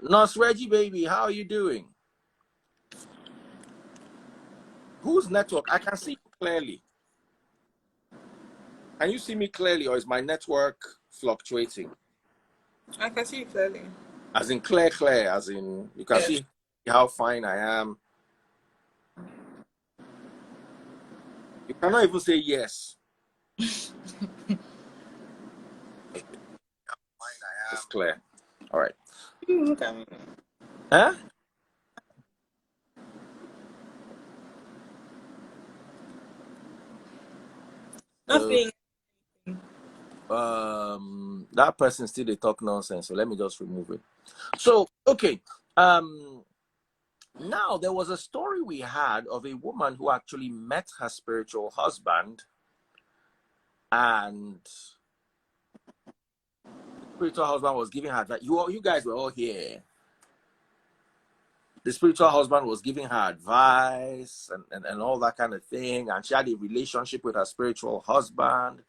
Nurse Reggie, baby, how are you doing? Whose network? I can see you clearly. Can you see me clearly, or is my network fluctuating? I can see you clearly. As in clear, as in you can see how fine I am. You cannot even say yes. It's clear. All right. Look at me. Huh? Nothing. That person still they talk nonsense, so let me just remove it. So okay. Now there was a story we had of a woman who actually met her spiritual husband, and the spiritual husband was giving her that you guys were all here. The spiritual husband was giving her advice and all that kind of thing, and she had a relationship with her spiritual husband.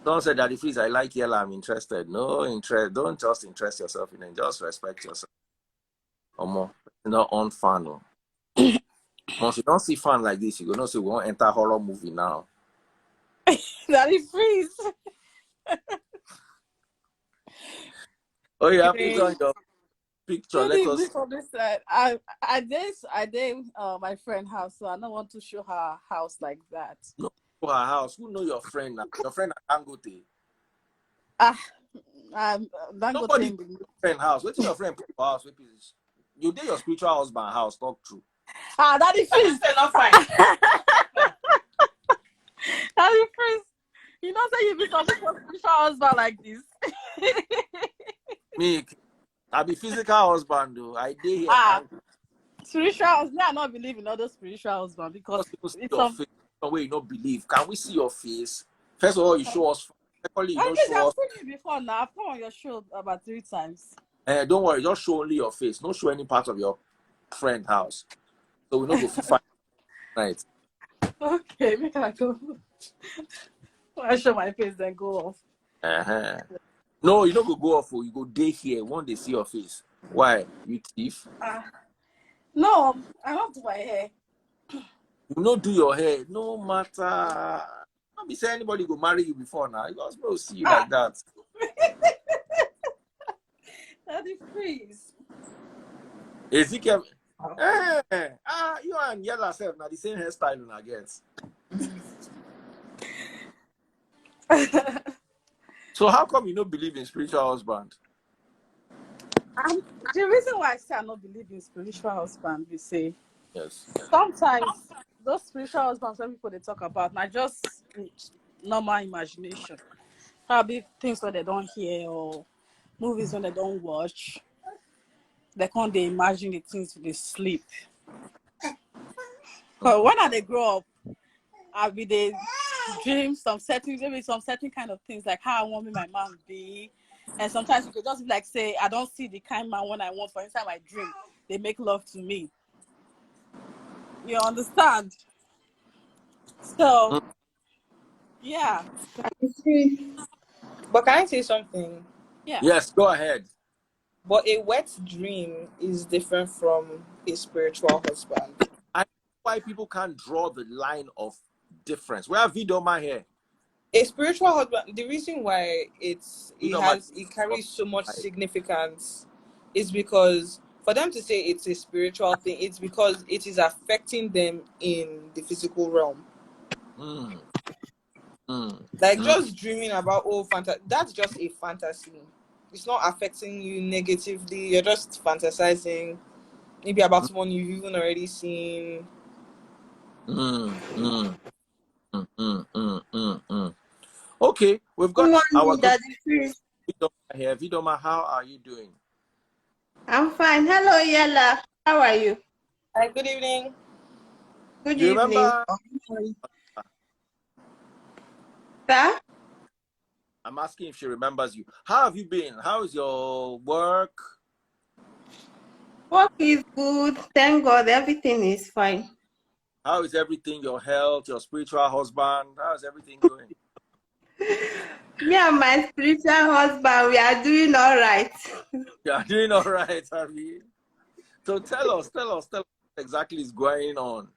Someone said, Daddy, please, I like Yella, I'm interested. No interest, don't just interest yourself in it, just respect yourself. Or more, not on fan. Once you don't see fun like this, you go not say we won't enter horror movie now. Daddy, freeze. Oh yeah, please on your picture. Let us. I did my friend house, so I don't want to show her house like that. No, her house. Who know your friend now? Your friend at Dangote. Nobody Dangote. your friend house. What's your friend put your house? You did your spiritual husband house. Talk true. Daddy, freeze. Not fine. Daddy, freeze. You know, say you be something for spiritual husband like this. Me, I be physical husband though. I did here. Spiritual husband. I not believe in other spiritual husband because it's your face. No way you don't believe. Can we see your face? First of all, you show us. Secondly, you don't show us. I've seen you before now. I've come on your show about 3 times. Don't worry, just show only your face. Don't show any part of your friend house. So we know go fight night. Okay, make I go. I show my face, then go off. No, you don't go off. You go day here. One day see your face. Why? You thief? No, I don't do my hair. You don't do your hair. No matter. Don't be saying anybody go marry you before now. You just will see you like that. Daddy, freeze. Ezekiel. You and Yella self now the same hairstyle, I guess. So how come you don't believe in spiritual husband? The reason why I say I don't believe in spiritual husband, we say yes. Sometimes those spiritual husbands when people they talk about, not just normal imagination. Probably things that they don't hear or movies when they don't watch. They can't they imagine the things when they sleep. But when they grow up, I'll be they dream some certain kind of things like how I want me my man be. And sometimes you could just be like say, I don't see the kind man when I want for inside my dream. They make love to me. You understand? So yeah. But can I say something? Yeah. Yes, go ahead. But a wet dream is different from a spiritual husband. I know why people can't draw the line of difference. Where have Vidoma here? A spiritual husband, the reason why it carries so much significance is because for them to say it's a spiritual thing, it's because it is affecting them in the physical realm. Just dreaming about that's just a fantasy. It's not affecting you negatively. You're just fantasizing maybe about someone you've even already seen. Okay, we've got our Daddy Vidoma here. Vidoma, how are you doing? I'm fine. Hello, Yella. How are you? Hi, good evening. Good evening. Remember? Sir? I'm asking if she remembers you. How have you been? How is your work? Work is good. Thank God. Everything is fine. How is everything? Your health, your spiritual husband? How is everything going? Me and my spiritual husband, we are doing all right. You are doing all right, Abby. So tell us what exactly is going on.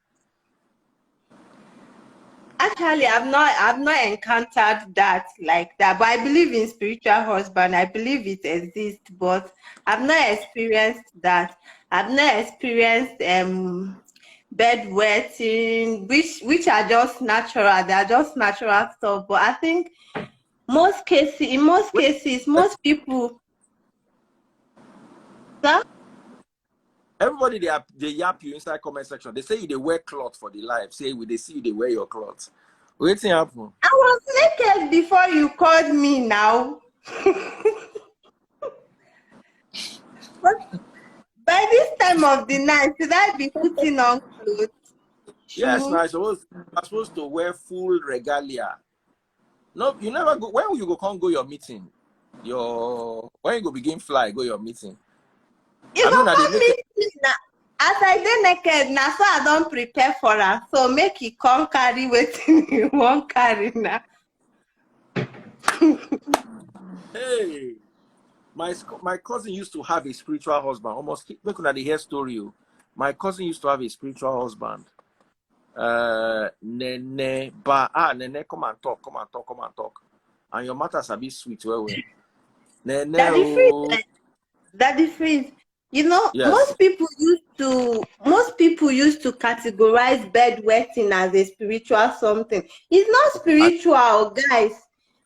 Actually, I've not encountered that like that. But I believe in spiritual husband. I believe it exists, but I've not experienced that. I've not experienced bedwetting, which are just natural. They are just natural stuff. But I think in most Wait, cases, most people. Sir? everybody they yap you inside comment section. They say they wear cloth for the life. Say they see you, they wear your cloth. Waiting happen. I was naked before you called me now. But by this time of the night, should I be putting on clothes? Yes, Shoes? now you're supposed to wear full regalia. No, you never go. When will you go? Can't go your meeting. When you go begin fly, go your meeting. You I go mean, are they come naked? meet me now. As I dey naked now, so I don't prepare for her. So make e come carry wetin you wan carry now. Hey, my cousin used to have a spiritual husband. Almost make una dey hear story. My cousin used to have a spiritual husband. Nene, Nene, come and talk, come and talk, come and talk. And your matters are be sweet, well. Nene, Daddy Freeze, oh, Daddy Freeze. You know, yes. most people used to categorize bedwetting as a spiritual something. It's not spiritual, guys.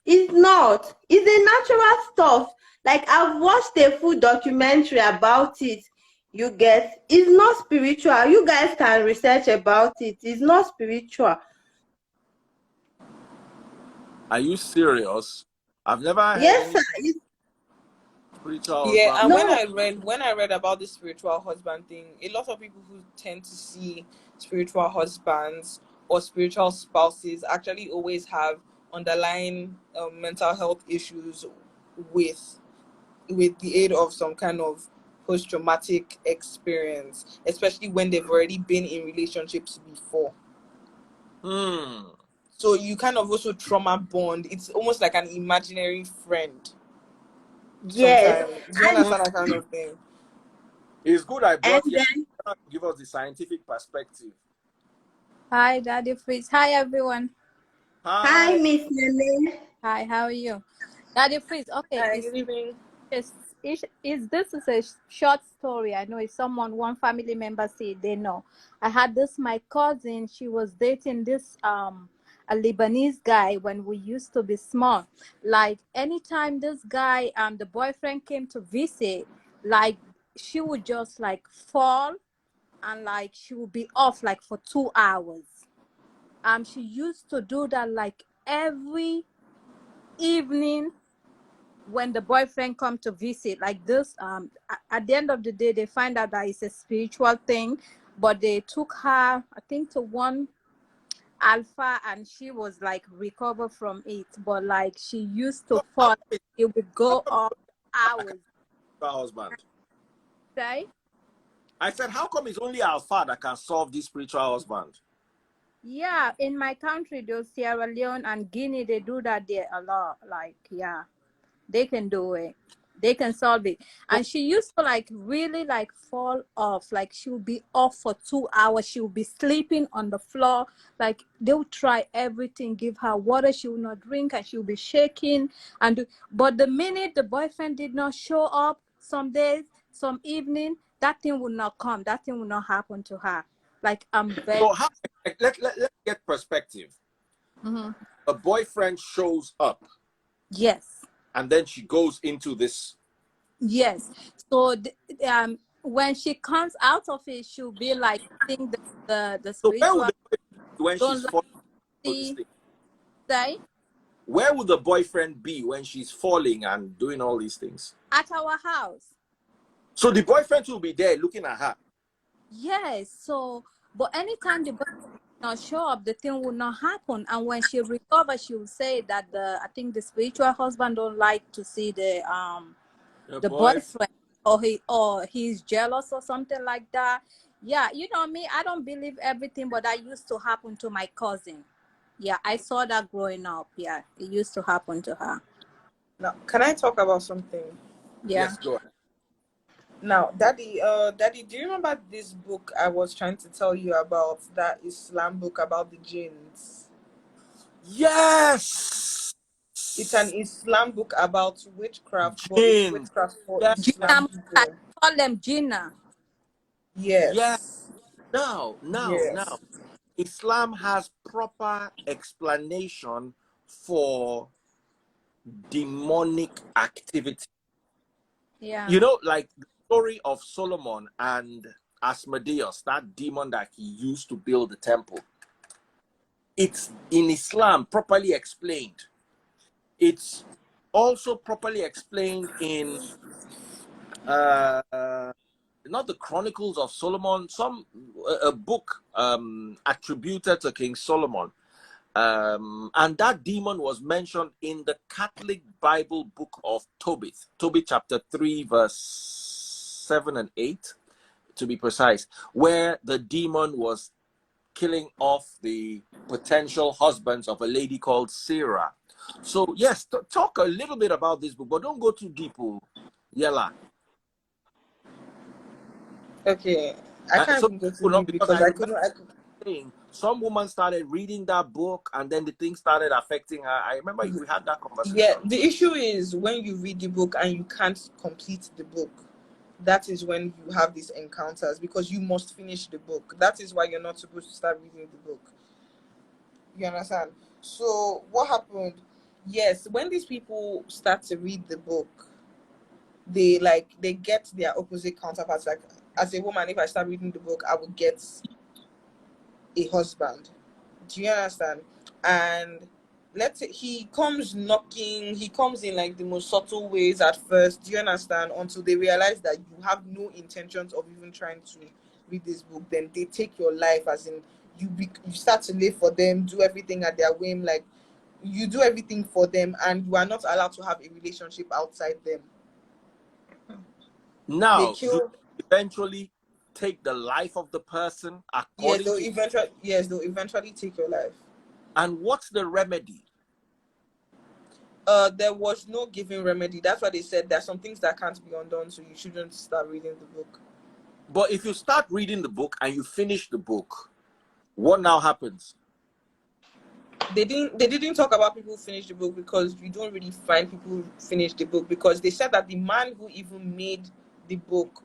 It's not. It's a natural stuff. Like I've watched a full documentary about it. You get, it's not spiritual. You guys can research about it. It's not spiritual. Are you serious? I've never heard Yes, any sir. spiritual Yeah, husband. and No. when I read about the spiritual husband thing, a lot of people who tend to see spiritual husbands or spiritual spouses actually always have underlying mental health issues with the aid of some kind of post-traumatic experience, especially when they've already been in relationships before. So you kind of also trauma bond. It's almost like an imaginary friend Yes. sometimes. Do you understand that kind of thing? It's good I And brought you then to give us the scientific perspective. Hi, Daddy Freeze. Hi, everyone. hi, Hi. Miss Nene. Hi, how are you? Daddy Freeze. Okay, Hi, good evening. this is a short story. I know it's one family member say they know. I had this, my cousin, she was dating this, a Lebanese guy when we used to be small. Like, anytime this guy, the boyfriend came to visit, like, she would just, like, fall and, like, she would be off, like, for 2 hours. She used to do that like every evening when the boyfriend come to visit. Like this, at the end of the day, they find out that it's a spiritual thing, but they took her, I think, to one alpha, and she was like recover from it. But like she used to So how fall, come it would how go come on I can't hours. spiritual husband? Say, I said, how come it's only our father that can solve this spiritual husband? yeah, in my country, those Sierra Leone and Guinea, they do that there a lot. Like, yeah. They can do it. They can solve it. So, And she used to like really like fall off. Like she would be off for 2 hours. She would be sleeping on the floor. Like they would try everything, give her water. She would not drink and she would be shaking. But the minute the boyfriend did not show up, some days, some evening, that thing would not come. That thing would not happen to her. Like I'm very. so how let's get perspective. Mm-hmm. The boyfriend shows up Yes. and then she goes into this. Yes. So when she comes out of it, she'll be like seeing the So where would spiritual. the boyfriend be when Don't she's like falling into this see thing? say Where would the boyfriend be when she's falling and doing all these things? at our house. So the boyfriend will be there looking at her. Yes. So, but anytime the boyfriend not show up, the thing will not happen. And when she recovers, she will say that I think the spiritual husband don't like to see The the boyfriend. boyfriend, or he's jealous or something like that. Yeah, you know me, I don't believe everything, but that used to happen to my cousin. Yeah, I saw that growing up. Yeah, it used to happen to her. Now, can I talk about something? Yeah. Yes, go ahead. Now, Daddy, do you remember this book I was trying to tell you about? That Islam book about the jinns. Yes. It's an Islam book about witchcraft, but it's Jinn. witchcraft for Yeah. Islam I people. call them Jinnah. Yeah. Yes. Now, Yes. Islam has proper explanation for demonic activity. Yeah. You know, like the story of Solomon and Asmodeus, that demon that he used to build the temple. It's in Islam properly explained. It's also properly explained in not the Chronicles of Solomon, a book attributed to King Solomon. And that demon was mentioned in the Catholic Bible book of Tobit, Tobit chapter 3, verse 7 and 8, to be precise, where the demon was killing off the potential husbands of a lady called Sarah. So, yes, talk a little bit about this book, but don't go too deep. Yella. Okay. I can't So, even go too you know, deep because because I I remember couldn't. saying some woman started reading that book and then the thing started affecting her. I remember we had that Yeah, conversation. the issue is when you read the book and you can't complete the book. That is when you have these encounters because you must finish the book. That is why you're not supposed to start reading the book. You understand? So what happened? Yes, when these people start to read the book, they get their opposite counterparts. Like as a woman, if I start reading the book, I will get a husband. Do you understand? And let's say he comes knocking, he comes in like the most subtle ways at first. Do you understand? Until they realize that you have no intentions of even trying to read this book, then they take your life, as in you start to live for them, do everything at their whim, like you do everything for them, and you are not allowed to have a relationship outside them. They Now, do kill. they eventually take the life of the person Yes, according to, they'll eventually take your life. and what's the remedy? There was no given remedy. That's why they said there's some things that can't be undone, so you shouldn't start reading the book. But if you start reading the book and you finish the book, what now happens? They didn't talk about people who finish the book because you don't really find people who finish the book, because they said that the man who even made the book,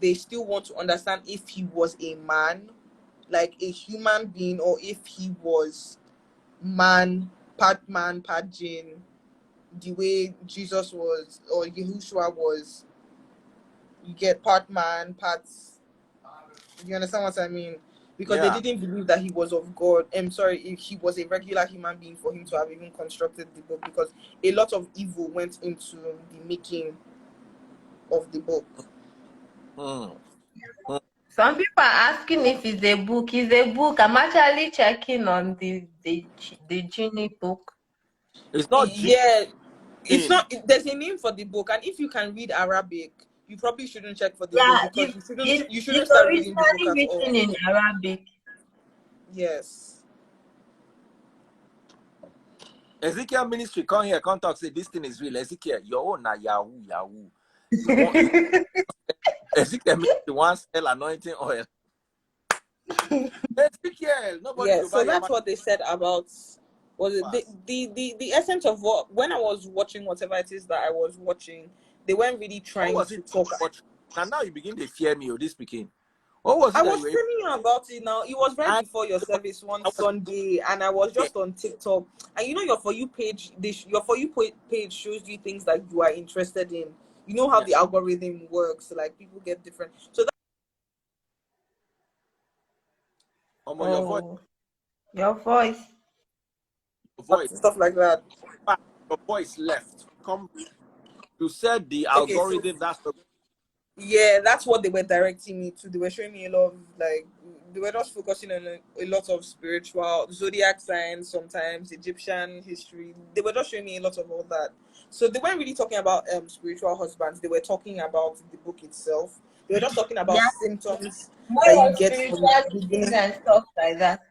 they still want to understand if he was a man, like a human being, or if he was man, part jinn, the way Jesus was or Yahushua was. You get part man, parts. You understand what I mean? Because they Yeah. didn't believe that he was of God. I'm sorry, if he was a regular human being for him to have even constructed the book, because a lot of evil went into the making of the book. Hmm. Some people are asking if it's a book. It's a book. I'm actually checking on the genie book. It's not Yeah, it's jinn. not. There's a name for the book, and if you can read Arabic, you probably shouldn't check for the book, Yeah, because you shouldn't it's start reading the book originally at all. written in Arabic. Yes. Ezekiel ministry come here, come talk, say this thing is real. Ezekiel, your own na Yahoo. You Ezekiel ministry wants sell anointing oil. Ezekiel, nobody Yeah, go buy so your that's what they said about, was it pass. the essence of what, when I was watching whatever it is that I was watching, they weren't really What trying was to it? talk. But now you begin to fear me or this speaking. What was I it that was you were telling you about it now. It was right I, before your service one I was Sunday, and I was there. just on TikTok. And you know, your For You page, your For You page shows you things that you are interested in. You know how Yeah. the algorithm works. Like people get different. So Oh, your voice. Voice, stuff like that. your voice left. Come, you said the Okay, so algorithm. That's the yeah, that's what they were directing me to. They were showing me a lot of, like, they were just focusing on a lot of spiritual zodiac signs, sometimes Egyptian history. They were just showing me a lot of all that. So they weren't really talking about spiritual husbands. They were talking about the book itself. They were just talking about Yeah, symptoms that more you of get from the spirituality beginning. and stuff like that.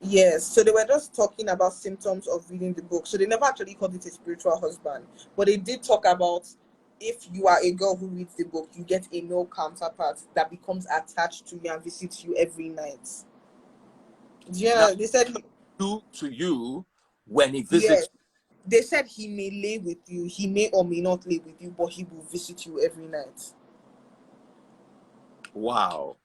Yes, so they were just talking about symptoms of reading the book. So they never actually called it a spiritual husband, but they did talk about if you are a girl who reads the book, you get a male counterpart that becomes attached to you and visits you every night. Now, Yeah, they said do to you when he yes. visits. They said he may lay with you, he may or may not lay with you, but he will visit you every night. Wow.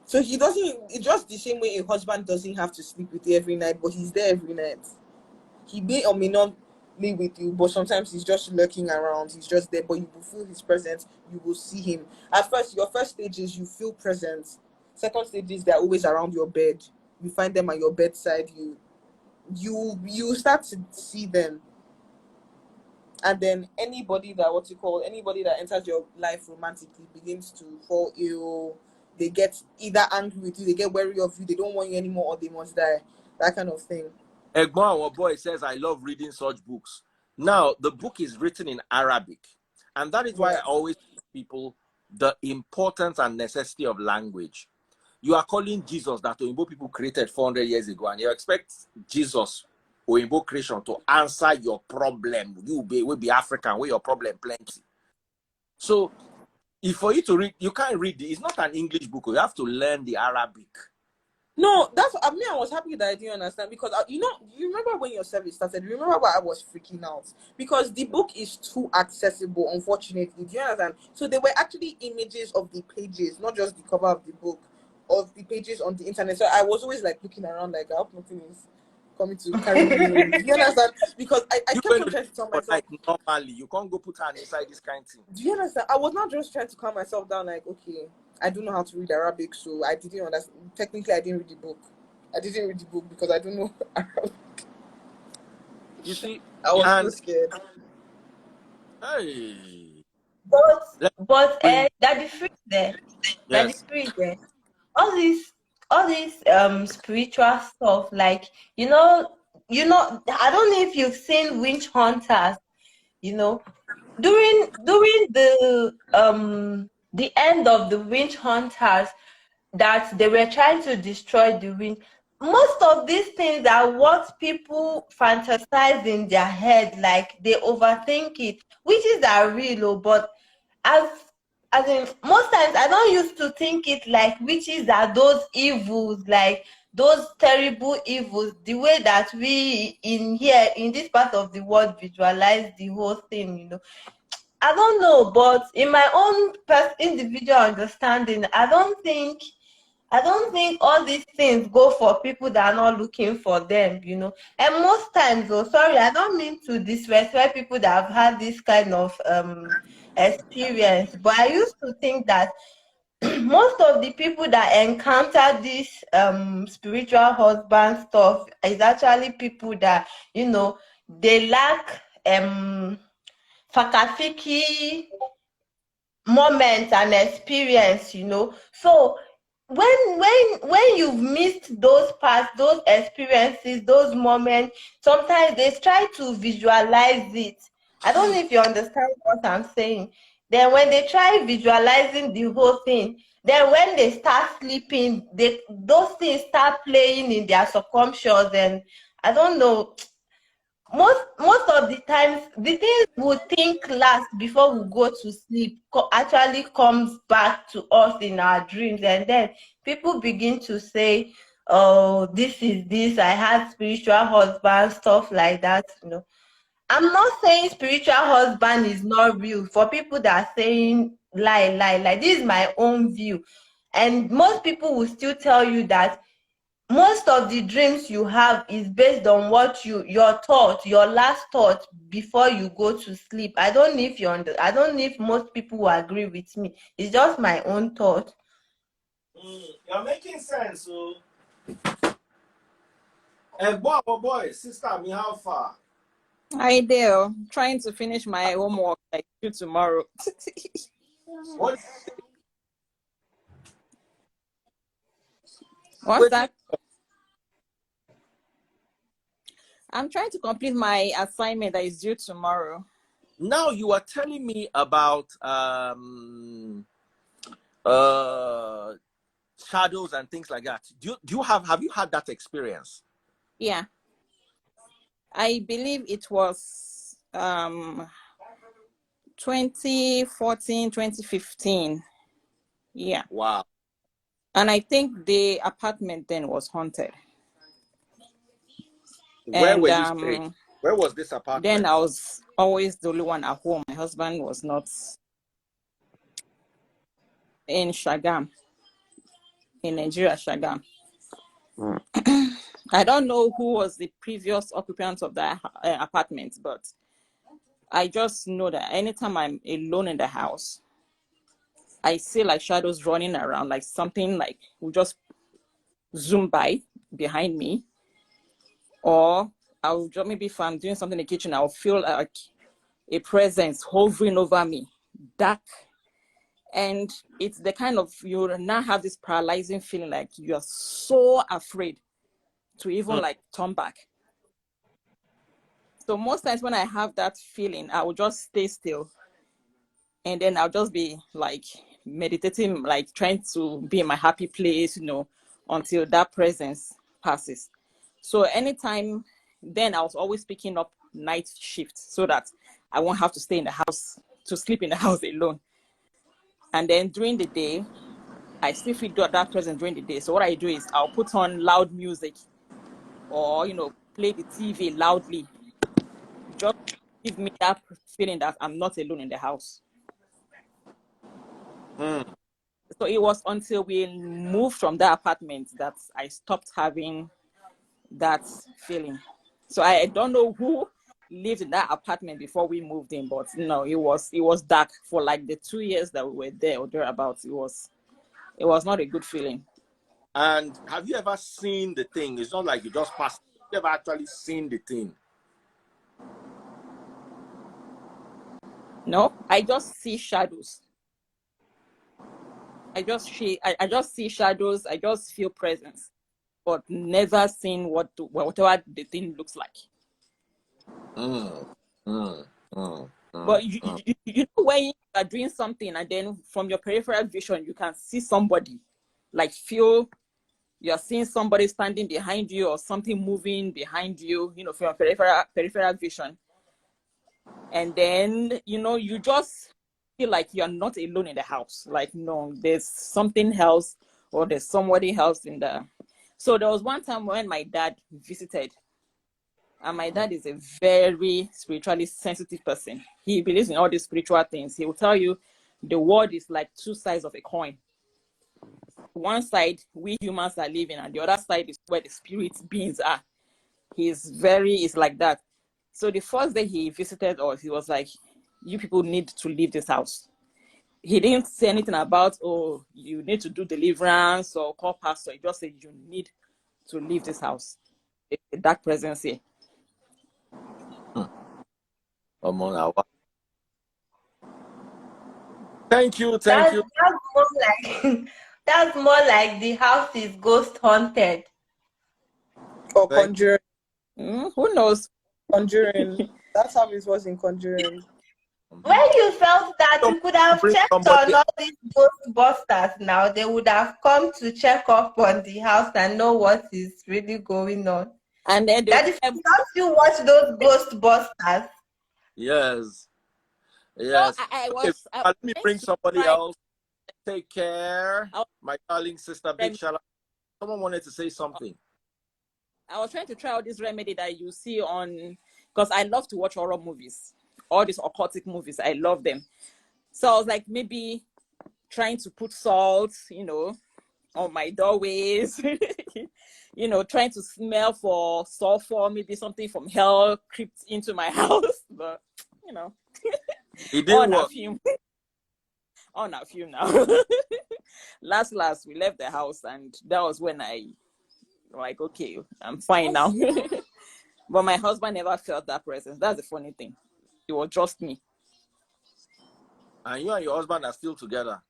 So he doesn't. It's just the same way a husband doesn't have to sleep with you every night, but he's there every night. He may or may not live with you, but sometimes he's just lurking around. He's just there, but you will feel his presence. You will see him. At first, your first stage is you feel presence. Second stage is they're always around your bed. You find them at your bedside. You start to see them, and then anybody that enters your life romantically begins to fall ill. They get either angry with you, they get wary of you, they don't want you anymore, or they must die. That kind of thing. Egbon, our boy, says, I love reading such books. Now, the book is written in Arabic. And that is why Yeah. I always tell people the importance and necessity of language. You are calling Jesus that Oimbo people created 400 years ago, and you expect Jesus, Oimbo creation, to answer your problem. You will be African, where your problem plenty. So, if for you to read, you can't read it. It's not an English book. You have to learn the Arabic. No, that's I mean I was happy that I didn't understand because you remember when your service started. Remember why I was freaking out because the book is too accessible. Unfortunately, do you understand? So there were actually images of the pages, not just the cover of the book, of the pages on the internet. So I was always like looking around, like I hope nothing is coming to carry me away. Do you understand? Because I You kept going on to trying to tell for myself. night normally. You can't go put hand inside this kind of thing. Do you understand? I was not just trying to calm myself down, like, okay, I don't know how to read Arabic, so I didn't understand. Technically, I didn't read the book. I didn't read the book because I don't know Arabic. You see, I was so and scared. hey, But let's bring Daddy Free there, Daddy yes. Free there. All this spiritual stuff, like I don't know if you've seen witch hunters, you know, during the end of the witch hunters, that they were trying to destroy the wind. Most of these things are what people fantasize in their head, like they overthink it. Witches are real, but as as in most times I don't used to think it like witches are those evils, like those terrible evils, the way that we in here in this part of the world visualize the whole thing. I don't know, but in my own individual understanding, I don't think all these things go for people that are not looking for them. And most times, oh, sorry, I don't mean to disrespect people that have had this kind of experience, but I used to think that most of the people that encounter this spiritual husband stuff is actually people that they lack fakafiki moment and experience. So when you've missed those parts, those experiences, those moments, sometimes they try to visualize it. I don't know if you understand what I'm saying. Then when they try visualizing the whole thing, then when they start sleeping, those things start playing in their subconscious, and I don't know, most of the times the things we think last before we go to sleep actually comes back to us in our dreams, and then people begin to say, oh, this is this, I had spiritual husband, stuff like that. I'm not saying spiritual husband is not real. For people that are saying lie, this is my own view, and most people will still tell you that most of the dreams you have is based on what your last thought before you go to sleep. I don't know if I don't know if most people will agree with me. It's just my own thought. You're making sense. So, boy, sister, me, how far? I do. Trying to finish my homework like due tomorrow. What? What's that? I'm trying to complete my assignment that is due tomorrow. Now you are telling me about shadows and things like that. Have you had that experience? Yeah. I believe it was 2014, 2015. Yeah. Wow. And I think the apartment then was haunted. Where And were you staying? Where was this apartment? then I was always the only one at home. My husband was not in Shagam, in Nigeria, Shagam. I don't know who was the previous occupant of that apartment, but I just know that anytime I'm alone in the house, I see like shadows running around, like something like will just zoom by behind me, or I'll just, maybe if I'm doing something in the kitchen, I'll feel like a presence hovering over me, dark. And it's the kind of, you now have this paralyzing feeling, like you're so afraid to even like turn back. So most times when I have that feeling, I will just stay still, and then I'll just be like meditating, like trying to be in my happy place, until that presence passes. So anytime then, I was always picking up night shift so that I won't have to stay in the house, to sleep in the house alone. And then during the day, I still feel that presence during the day. So what I do is I'll put on loud music, or play the TV loudly, just give me that feeling that I'm not alone in the house. So it was until we moved from that apartment that I stopped having that feeling. So I don't know who lived in that apartment before we moved in, but no, it was dark for like the 2 years that we were there or thereabouts. It was not a good feeling. And have you ever seen the thing? It's not like you just passed. Have you ever actually seen the thing? No, I just see shadows. I just see shadows. I just feel presence, but never seen whatever the thing looks like. But you know, when you are doing something and then from your peripheral vision you can see somebody, like feel you're seeing somebody standing behind you or something moving behind you, from your peripheral vision. And then, you just feel like you're not alone in the house. Like, no, there's something else, or there's somebody else in there. So there was one time when my dad visited, and my dad is a very spiritually sensitive person. He believes in all these spiritual things. He will tell you the world is like two sides of a coin. One side, we humans are living, and the other side is where the spirit beings are. It's like that. So the first day he visited us, he was like, you people need to leave this house. He didn't say anything about, oh, you need to do deliverance or call pastor. He just said, you need to leave this house. A dark presence here. Thank you. That's more like that's more like the house is ghost haunted. Or Conjuring. Who knows? Conjuring. That's how it was in Conjuring. When you felt that, you could have checked on all these ghostbusters now. They would have come to check up on the house and know what is really going on. And then don't you watch those Ghostbusters? Yes. Yes. So let me bring somebody else. Take care. My darling sister, big shout out. Someone wanted to say something. I was trying to try out this remedy that you see on, because I love to watch horror movies, all these occultic movies. I love them. So I was like, maybe trying to put salt, on my doorways, trying to smell for sulfur, maybe something from hell creeped into my house. But, it didn't work. On a few now. last, we left the house, and that was when I, like, okay, I'm fine now. But my husband never felt that presence. That's the funny thing. It was just me. And you and your husband are still together?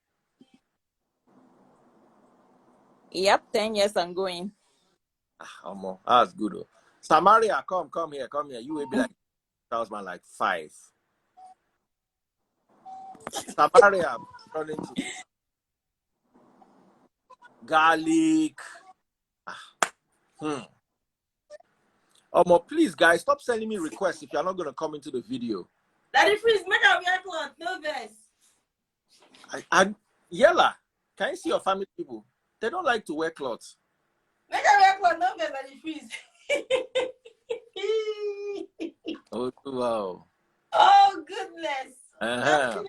Yep, 10 years I'm going. That's good. Samaria, come here. You will be like husband like 5. Samaria, running to garlic. Please, guys, stop sending me requests if you're not going to come into the video. Daddy Freeze, make a wear cloth, no vest. Yella, can you see your family people? They don't like to wear clothes. Make a wear cloth, no vest, Daddy Freeze. Oh, wow. Oh, goodness. Uh-huh.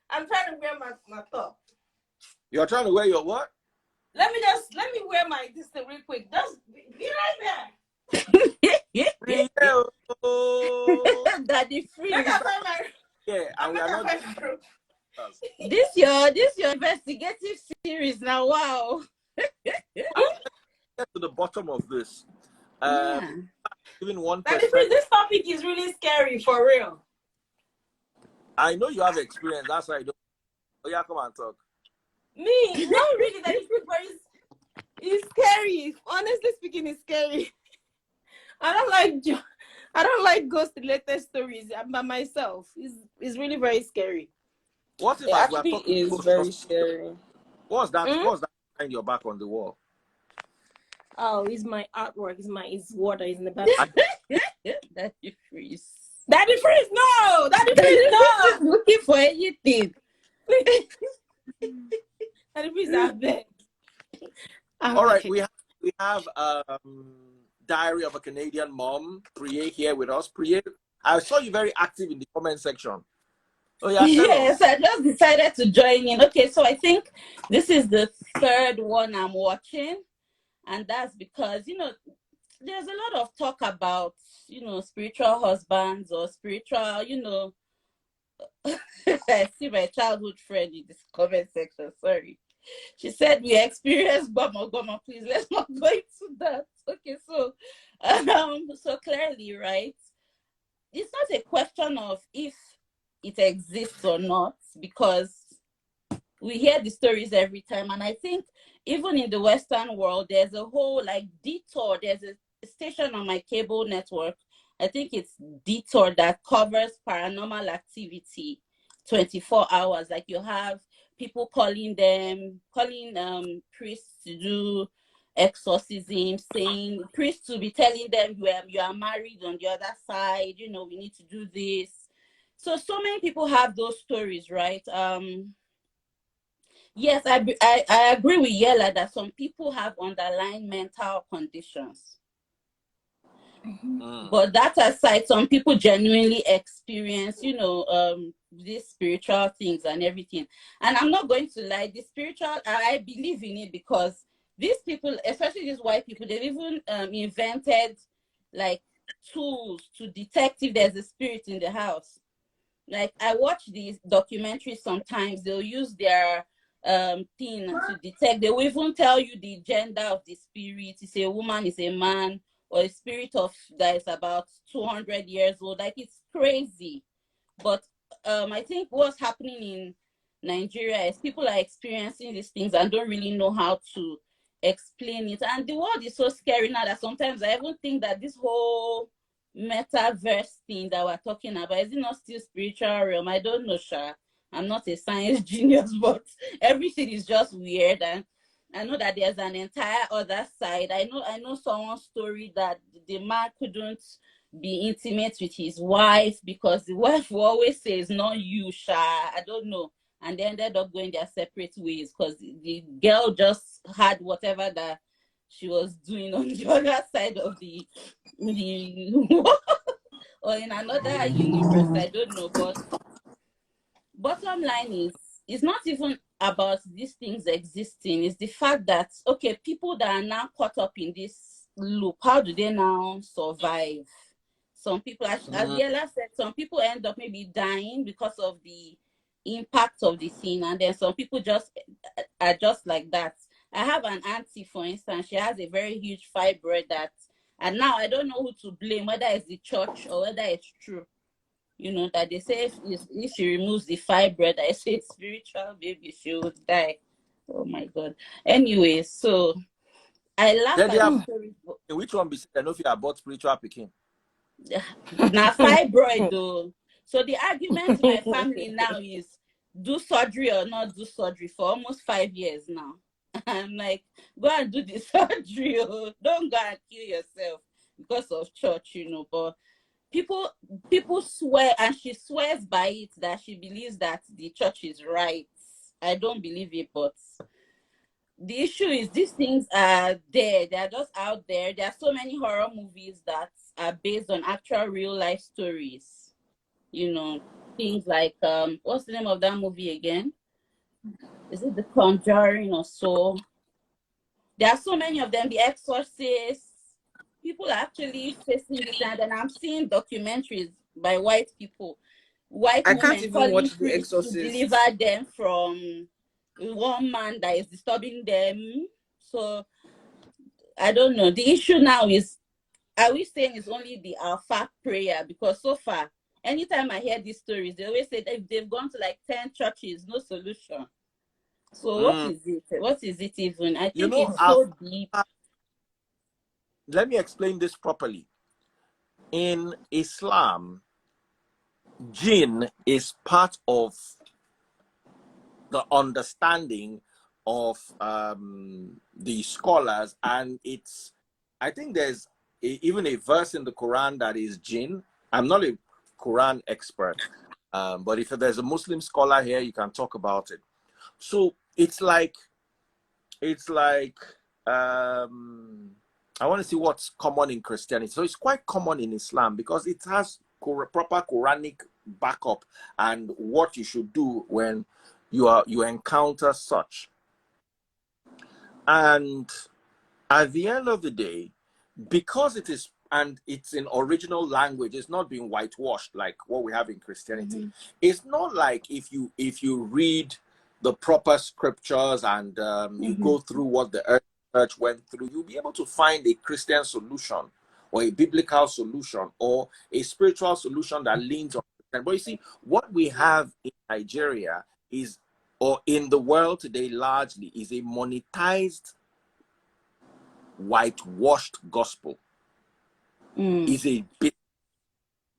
I'm trying to wear my top. You're trying to wear your what? Let me wear my this thing real quick. Just be right there. Daddy Freeze. Yeah, and we are not. This your investigative series now. Wow. Get to the bottom of this. Even one Daddy Freeze, this topic is really scary for real. I know you have experience. That's why I don't. Oh yeah, come and talk. Me, no, really. Daddy Freeze, but it's scary. Honestly speaking, it's scary. I don't like ghost related stories. I'm by myself. It's really very scary. What if It we're actually talking is very scary. What's that? What's that behind your back on the wall? Oh, it's my artwork. It's water. It's in the back. Daddy Freeze. Daddy Freeze, no! Daddy Freeze, no! Looking for anything. Daddy Freeze, I beg. All right, we have Diary of a Canadian Mom, Priye, here with us. Priye, I saw you very active in the comment section. Oh yeah. Yes, I just decided to join in. Okay, so I think this is the third one I'm watching, and that's because there's a lot of talk about spiritual husbands or spiritual I see my childhood friend in this comment section. Sorry, she said we experienced Goma. Please, let's not go into that. Okay, so so clearly, right? It's not a question of if it exists or not, because we hear the stories every time, and I think even in the Western world, there's a whole detour. There's a station on my cable network, I think it's Detour, that covers paranormal activity 24 hours. Like you have people calling priests to do exorcism, saying priests to be telling them you are married on the other side, we need to do this. So many people have those stories, right? Yes, I agree with Yella that some people have underlying mental conditions. But that aside, some people genuinely experience, these spiritual things and everything. And I'm not going to lie, the spiritual, I believe in it, because these people, especially these white people, they've even invented tools to detect if there's a spirit in the house. Like I watch these documentaries sometimes, they'll use their thing to detect. They will even tell you the gender of the spirit. Is a woman, is a man, or a spirit that is about 200 years old. It's crazy. But I think what's happening in Nigeria is people are experiencing these things and don't really know how to explain it. And the world is so scary now that sometimes I even think that this whole metaverse thing that we're talking about, is it not still spiritual realm? I don't know, Sha. I'm not a science genius, but everything is just weird. And I know that there's an entire other side. I know someone's story that the man couldn't be intimate with his wife because the wife will always say, "It's not you, Sha." I don't know. And they ended up going their separate ways because the girl just had whatever that she was doing on the other side of the or in another universe. I don't know. But bottom line is, it's not even about these things existing. It's the fact that, okay, people that are now caught up in this loop, how do they now survive? Some people, as Yella said, some people end up maybe dying because of the impact of the thing, and then some people just are just like that. I have an auntie, for instance, she has a very huge fibroid and now I don't know who to blame, whether it's the church or whether it's true. That they say if she removes the fibroid, I say it's spiritual, maybe she would die. Oh my God. Anyway, so I laugh at the story. Which one be said? I know if you are about spiritual picking. Now fibroid though. So the argument in my family now is do surgery or not do surgery for almost 5 years now. I'm like, go and do the surgery. Don't go and kill yourself because of church, you know. But people swear, and she swears by it, that she believes that the church is right. I don't believe it, but the issue is these things are there. They're just out there. There are so many horror movies that are based on actual real life stories. You know, things like what's the name of that movie again? Is it The Conjuring or so? There are so many of them. The Exorcist. People are actually facing this, and then I'm seeing documentaries by white people, white I can't women even calling watch The priests to Exorcist. deliver them from one man that is disturbing them. So I don't know. The issue now is, are we saying it's only the alpha prayer? Because so far, anytime I hear these stories, they always say that they've gone to like 10 churches, no solution. So what is it? What is it even? I think it's so deep. Let me explain this properly. In Islam, jinn is part of the understanding of the scholars, and it's, I think there's even a verse in the Quran that is jinn. I'm not a Quran expert, but if there's a Muslim scholar here, you can talk about it. So it's like I want to see what's common in Christianity. So it's quite common in Islam because it has proper Quranic backup and what you should do when you encounter such. And at the end of the day, because it is, and it's in original language, it's not being whitewashed like what we have in Christianity. It's not like if you read the proper scriptures and you go through what the early church went through, you'll be able to find a Christian solution or a biblical solution or a spiritual solution that leans on Christian. But you see, what we have in Nigeria is, or in the world today largely, is a monetized, whitewashed gospel. Is a bit,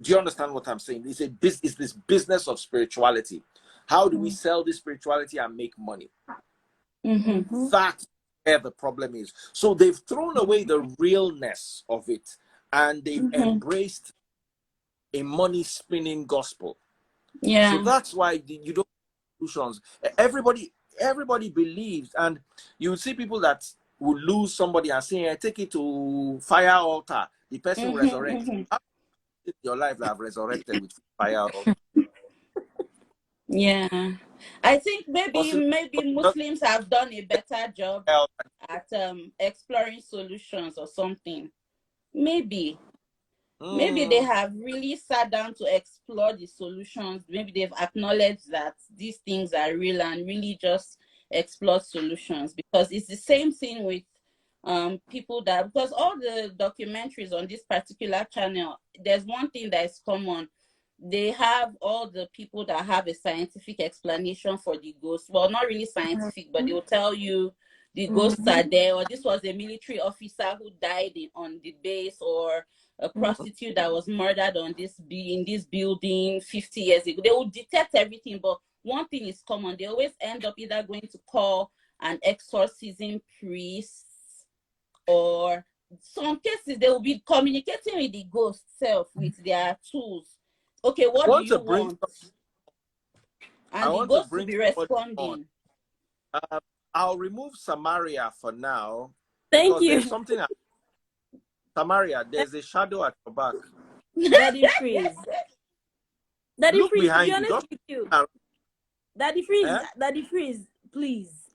do you understand what I'm saying? It's this business of spirituality. How do we sell this spirituality and make money? That's where the problem is. So they've thrown away the realness of it, and they've embraced a money spinning gospel. So that's why you don't have solutions. Everybody believes, and you see people that will lose somebody and say, I take it to fire altar. The person resurrects. How is your life that have resurrected with fire altar? Yeah, I think maybe Muslims have done a better job at exploring solutions or something. Maybe they have really sat down to explore the solutions. Maybe they've acknowledged that these things are real and really just explore solutions, because it's the same thing with people that, because all the documentaries on this particular channel, there's one thing that is common. They have all the people that have a scientific explanation for the ghosts. Well, not really scientific, but they'll tell you the ghosts are there, or this was a military officer who died on the base, or a prostitute that was murdered in this building 50 years ago. They will detect everything, but one thing is common. They always end up either going to call an exorcism priest, or some cases they will be communicating with the ghost self with their tools. Okay, what do you want? And the ghost will be responding. I'll remove Samaria for now. Thank you. There's something. Samaria, there's a shadow at your back. Daddy Freeze. Daddy Look Freeze, to be behind honest with you. Daddy Freeze, Daddy Freeze, please.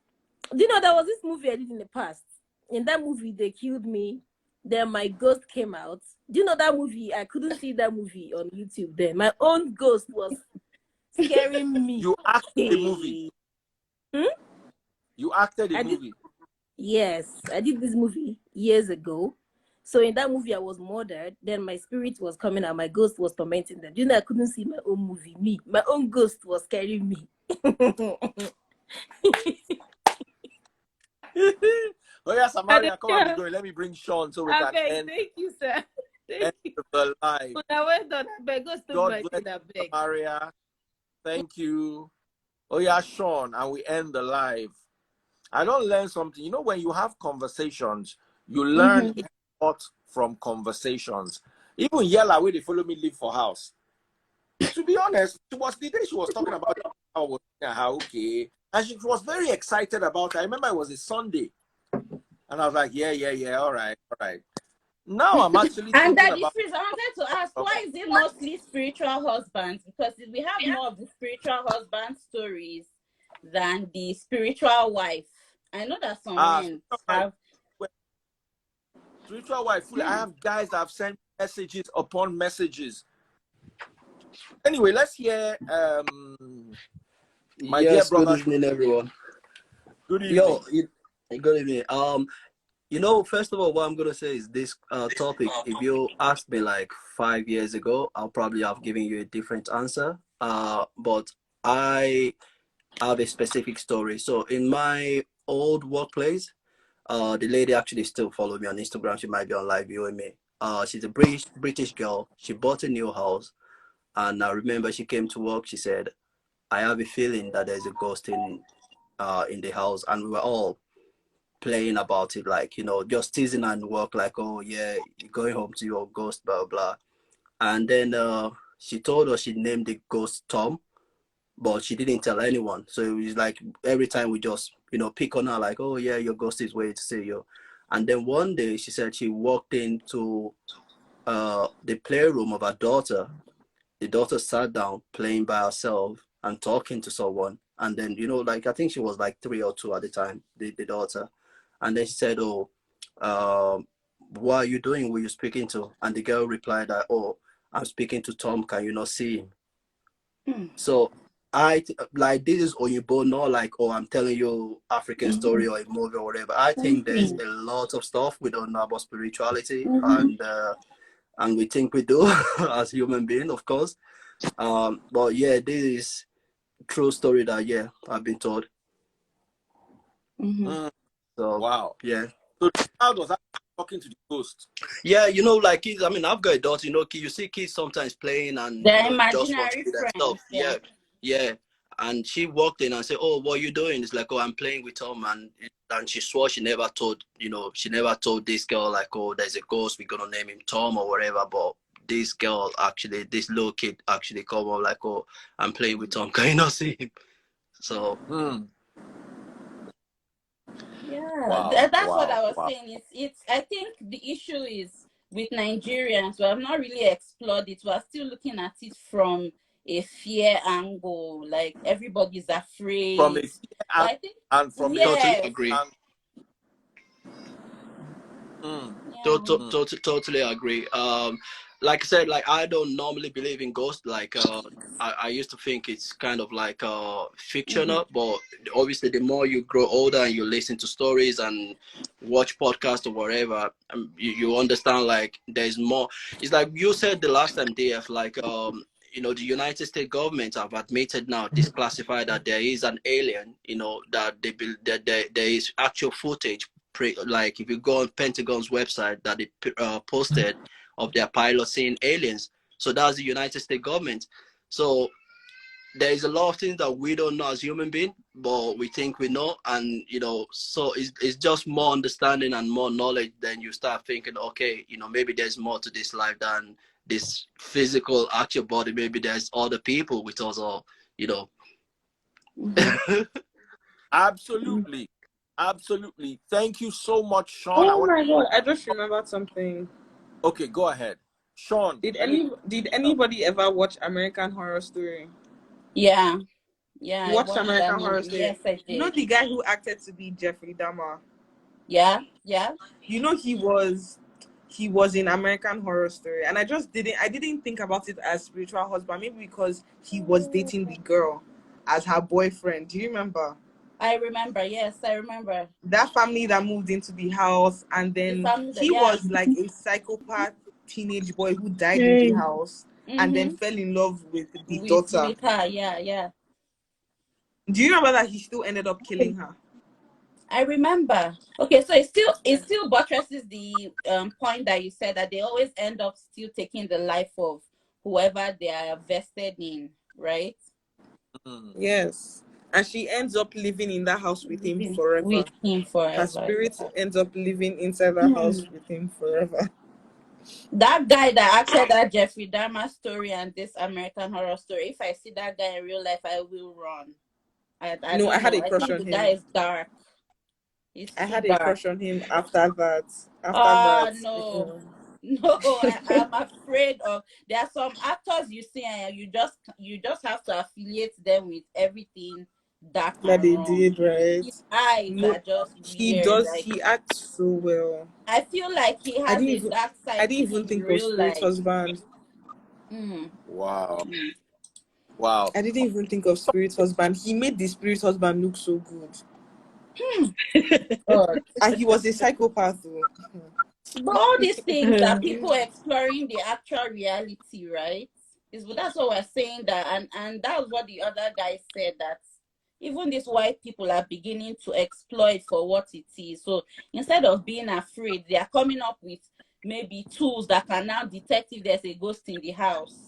Do you know there was this movie I did in the past? In that movie, they killed me. Then my ghost came out. Do you know that movie? I couldn't see that movie on YouTube then. My own ghost was scaring me. You acted a movie. You acted a movie. Yes, I did this movie years ago. So in that movie, I was murdered. Then my spirit was coming out. My ghost was tormenting them. Do you know I couldn't see my own movie? My own ghost was scaring me. Oh yeah, Samaria, come on, go. Let me bring Sean so we can end. Thank you, sir. Thank you. The live. Well done. God bless Samaria. Thank you. Oh yeah, Sean, and we end the live. I don't learn something. You know, when you have conversations, you learn a lot from conversations. Even Yella, where they follow me leave for house. To be honest, it was the day she was talking about it, I was how okay. And she was very excited about it. I remember it was a Sunday. And I was like, yeah, all right. Now I'm actually and thinking that about is, I wanted to ask, why is it mostly spiritual husbands? Because we have more of the spiritual husband stories than the spiritual wife. I know that some men have spiritual wife. I have guys that have sent messages upon messages. Anyway, let's hear my dear brother. Good evening, everyone. Good evening. Good evening. You know, first of all, what I'm gonna say is this topic. If you asked me like 5 years ago, I'll probably have given you a different answer. But I have a specific story. So in my old workplace, the lady actually still follows me on Instagram. She might be on live viewing me. She's a British girl. She bought a new house, and I remember she came to work. She said, "I have a feeling that there's a ghost in the house," and we were all playing about it, like, you know, just teasing and work, like, oh yeah, you're going home to your ghost, blah blah. And then she told us she named the ghost Tom, but she didn't tell anyone. So it was like every time we just, you know, pick on her, like, oh yeah, your ghost is waiting to see you. And then one day she said she walked into the playroom of her daughter. The daughter sat down playing by herself and talking to someone. And then, you know, like, I think she was like 3 or 2 at the time, the daughter. And then she said, oh, what are you doing? Who are you speaking to? And the girl replied that, oh, I'm speaking to Tom. Can you not see him? So like, this is Oyibo, not like, oh, I'm telling you African story or a movie or whatever. I think there's a lot of stuff we don't know about spirituality, and we think we do as human beings, of course. But yeah, this is true story that, yeah, I've been told. So wow, yeah. So how was that talking to the ghost? Yeah, you know, like kids. I mean, I've got a daughter. You know, you see kids sometimes playing and, they're you know, just want to imaginary do that friends. stuff. Yeah. And she walked in and said, "Oh, what are you doing?" It's like, "Oh, I'm playing with Tom." And she swore she never told, you know, she never told this girl, like, "Oh, there's a ghost. We're gonna name him Tom or whatever." But this girl actually, this little kid actually come up like, "Oh, I'm playing with Tom. Can you not see him?" So. Yeah, wow, that's what I was saying. It's I think the issue is with Nigerians. We have not really explored it. We're still looking at it from a fear angle. Like, everybody's afraid. From a fear I think, and from Totally agree. Totally agree. Like I said, like, I don't normally believe in ghosts. Like, I used to think it's kind of like fictional, but obviously the more you grow older and you listen to stories and watch podcasts or whatever, you understand, like, there's more. It's like you said the last time, DF, like, you know, the United States government have admitted now, disclassified, that there is an alien, you know, that that there is actual footage, like, if you go on Pentagon's website, that they posted of their pilot seeing aliens. So that's the United States government. So there is a lot of things that we don't know as human beings, but we think we know. And, you know, so it's just more understanding and more knowledge. Then you start thinking, okay, you know, maybe there's more to this life than this physical actual body. Maybe there's other people with us, or, you know. Absolutely. Thank you so much, Sean. Oh my God, I just remembered something. Okay, go ahead, Sean. Did anybody ever watch American Horror Story? Yeah. You watched American Horror Story? Yes, I did. You know the guy who acted to be Jeffrey Dahmer? Yeah. You know, he was in American Horror Story, and I didn't think about it as spiritual husband, maybe because he was dating the girl as her boyfriend. Do you remember? I remember. Yes, I remember. That family that moved into the house, and then he was like a psychopath teenage boy who died in the house, and then fell in love with the daughter. With her, yeah. Do you remember that he still ended up killing her? I remember. Okay, so it still buttresses the point that you said, that they always end up still taking the life of whoever they are vested in, right? Yes. and she ends up living in that house with him forever. With him forever. Her spirit ends up living inside that house with him forever. That guy that acted that Jeffrey Dahmer story and this American Horror Story, if I see that guy in real life, I will run. I had a crush on him. The guy is dark. I had a crush on him after that. No. No, I'm afraid of. There are some actors you see and you just have to affiliate them with everything that they did, right? His eyes are just weird. He acts so well. I feel like he has a dark side. I didn't even think of Spirit Husband. Wow. Wow. I didn't even think of Spirit Husband. He made the Spirit Husband look so good. And he was a psychopath though. But all these things are people exploring the actual reality, right? That's what we're saying, that and that was what the other guy said, that even these white people are beginning to exploit for what it is. So instead of being afraid, they are coming up with maybe tools that can now detect if there's a ghost in the house.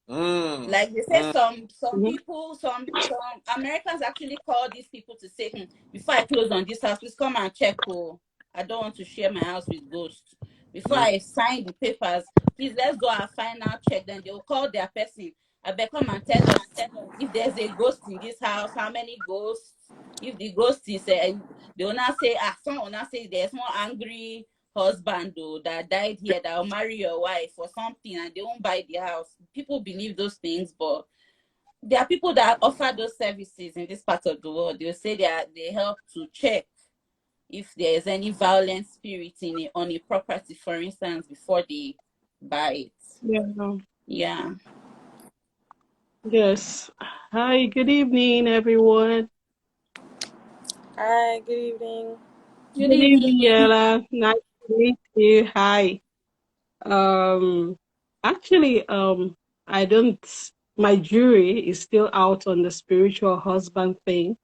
Like they say, some people, some Americans actually call these people to say, before I close on this house, please come and check. I don't want to share my house with ghosts. Before I sign the papers, please let's do our final check. Then they'll call their person. I better come and tell us if there's a ghost in this house, how many ghosts. If the ghost is, they will not say, someone will not say there's one angry husband though that died here that will marry your wife or something, and they won't buy the house. People believe those things, but there are people that offer those services in this part of the world. They'll say they help to check if there is any violent spirit on a property, for instance, before they buy it. Yeah. Yes. Hi, good evening, everyone. Hi, good evening. Good evening, Yella. Nice to meet you. Hi. Actually, my jury is still out on the spiritual husband thing.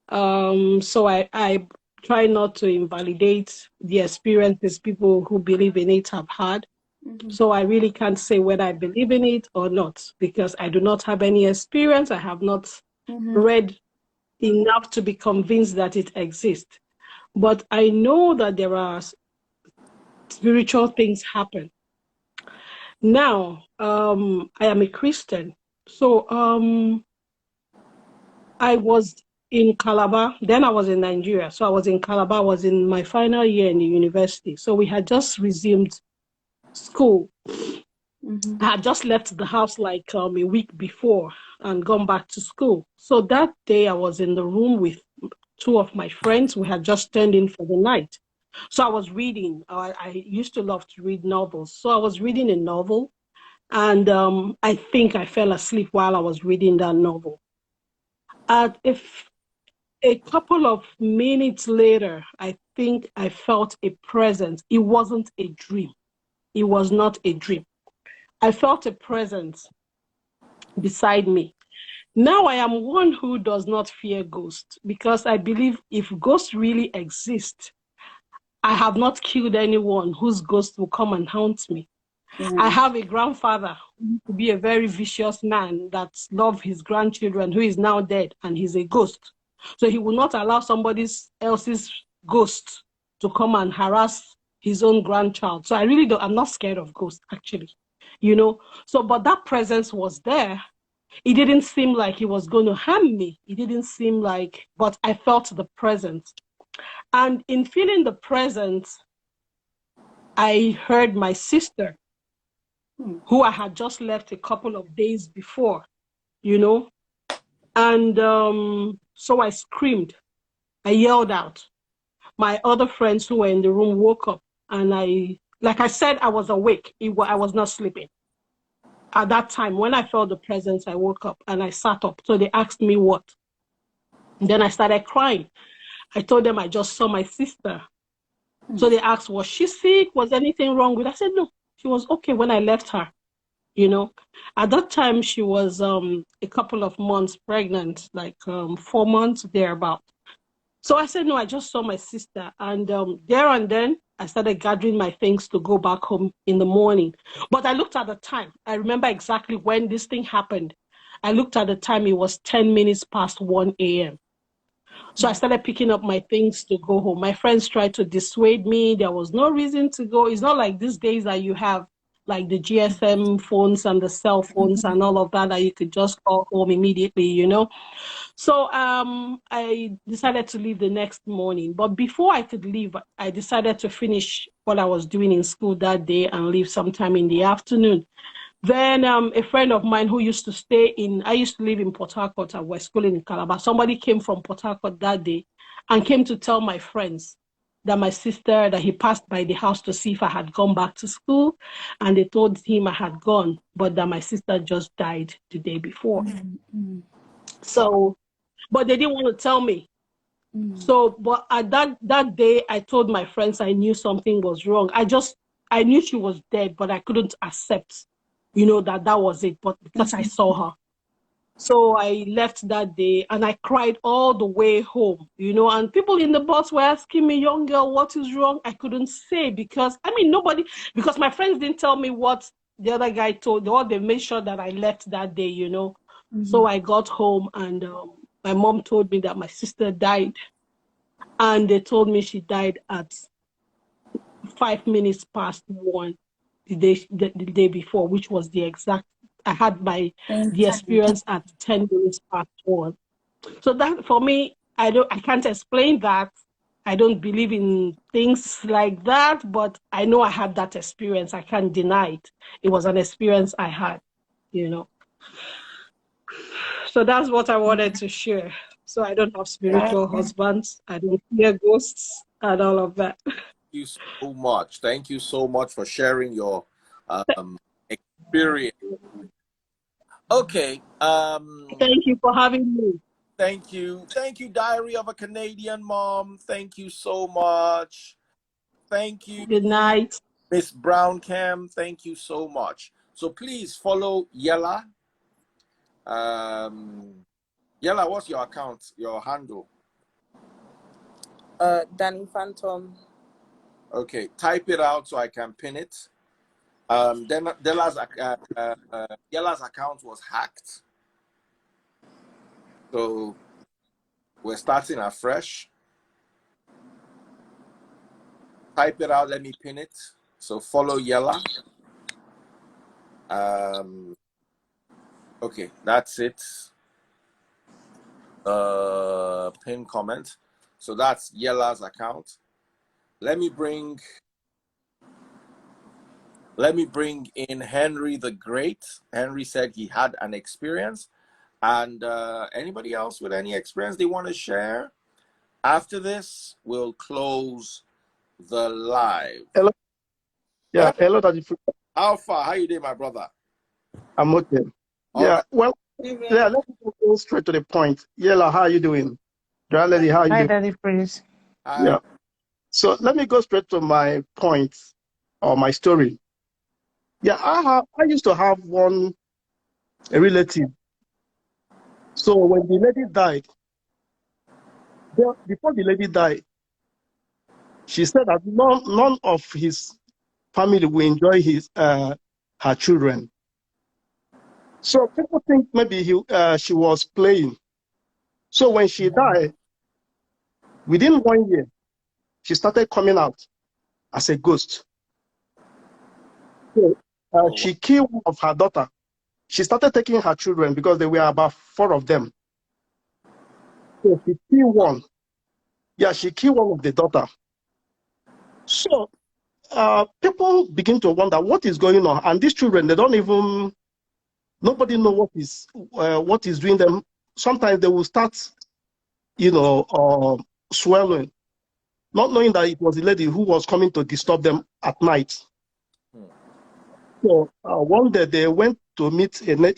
So I try not to invalidate the experiences people who believe in it have had. So I really can't say whether I believe in it or not, because I do not have any experience. I have not read enough to be convinced that it exists. But I know that there are spiritual things happen. Now, I am a Christian. So I was in Calabar. Then I was in Nigeria. So I was in Calabar. I was in my final year in the university. So we had just resumed school. I had just left the house like a week before and gone back to school. So that day I was in the room with two of my friends. We had just turned in for the night. So I was reading. I used to love to read novels. So I was reading a novel, and I think I fell asleep while I was reading that novel. If a couple of minutes later, I think I felt a presence. It wasn't a dream. It was not a dream. I felt a presence beside me. Now I am one who does not fear ghosts, because I believe if ghosts really exist, I have not killed anyone whose ghost will come and haunt me. I have a grandfather who used to be a very vicious man that loved his grandchildren, who is now dead, and he's a ghost. So he will not allow somebody else's ghost to come and harass his own grandchild. So I'm not scared of ghosts, actually, So, but that presence was there. It didn't seem like he was going to harm me. It didn't seem like, but I felt the presence. And in feeling the presence, I heard my sister, who I had just left a couple of days before, And so I screamed. I yelled out. My other friends who were in the room woke up, and like I said, I was awake. I was not sleeping. At that time, when I felt the presence, I woke up and I sat up. So they asked me what. And then I started crying. I told them I just saw my sister. So they asked, was she sick? Was anything wrong with her? I said, no, she was okay when I left her. At that time, she was a couple of months pregnant, like 4 months, thereabout. So I said, no, I just saw my sister. And there and then, I started gathering my things to go back home in the morning. But I looked at the time. I remember exactly when this thing happened. I looked at the time, it was 10 minutes past 1 a.m. So I started picking up my things to go home. My friends tried to dissuade me. There was no reason to go. It's not like these days that you have like the GSM phones and the cell phones and all of that you could just call home immediately, you know. So I decided to leave the next morning. But before I could leave, I decided to finish what I was doing in school that day and leave sometime in the afternoon. Then a friend of mine who used to I used to live in Port Harcourt and we're schooling in Calabar. Somebody came from Port Harcourt that day and came to tell my friends that he passed by the house to see if I had gone back to school. And they told him I had gone, but that my sister just died the day before. So, but they didn't want to tell me. So, but at that day, I told my friends I knew something was wrong. I knew she was dead, but I couldn't accept, that was it. But because I saw her. So I left that day and I cried all the way home, and people in the bus were asking me, young girl, what is wrong? I couldn't say because my friends didn't tell me what the other guy told, or they made sure that I left that day, So I got home and my mom told me that my sister died. And they told me she died at 5 minutes past 1 the day before, which was the exact. I had the experience at 10 minutes past 1. So that for me, I can't explain that. I don't believe in things like that, but I know I had that experience. I can't deny it. It was an experience I had, So that's what I wanted to share. So I don't have spiritual husbands. I don't hear ghosts and all of that. Thank you so much. Thank you so much for sharing your experience. Okay. Thank you for having me. Thank you. Thank you, Diary of a Canadian Mom. Thank you so much. Thank you. Good night. Miss Brown Cam, thank you so much. So please follow Yella. Yella, what's your account, your handle? Danny Phantom. Okay, type it out so I can pin it. Then Yella's account was hacked. So we're starting afresh. Type it out, let me pin it. So follow Yella. Okay, that's it. Pin comment. So that's Yella's account. Let me bring in Henry the Great. Henry said he had an experience. And anybody else with any experience they want to share? After this, we'll close the live. Hello. Yeah, hello, Daddy. Alpha, how you doing, my brother? I'm okay. Yeah, well, yeah, let's go straight to the point. Yella, how are you doing? Lady, how are you doing? Hi, Daddy Prince. Yeah. So let me go straight to my point or my story. Yeah, I used to have a relative. So when the lady died, before the lady died, she said that none of his family will enjoy her children. So people think maybe she was playing. So when she died, within 1 year, she started coming out as a ghost. So she killed one of her daughter. She started taking her children because there were about 4 of them. So she killed one. Yeah, she killed one of the daughter. So people begin to wonder what is going on. And these children, nobody know what is doing them. Sometimes they will start, swelling, not knowing that it was the lady who was coming to disturb them at night. So one day they went to meet to meet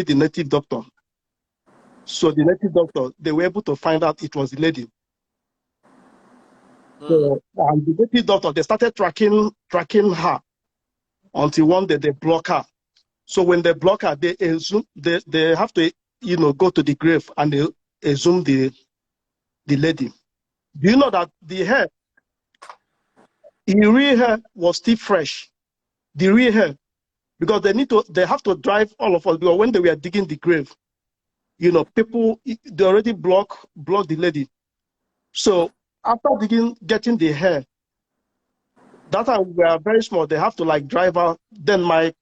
the native doctor. So the native doctor, they were able to find out it was the lady. So the native doctor, they started tracking her until one day they block her. So when they block her, they have to go to the grave and they exhume the lady. Do you know that the hair, the real hair was still fresh? The real hair, because they have to drive all of us, because when they were digging the grave, people, they already block the lady. So after getting the hair, that time we were very small, they have to like drive out. Then my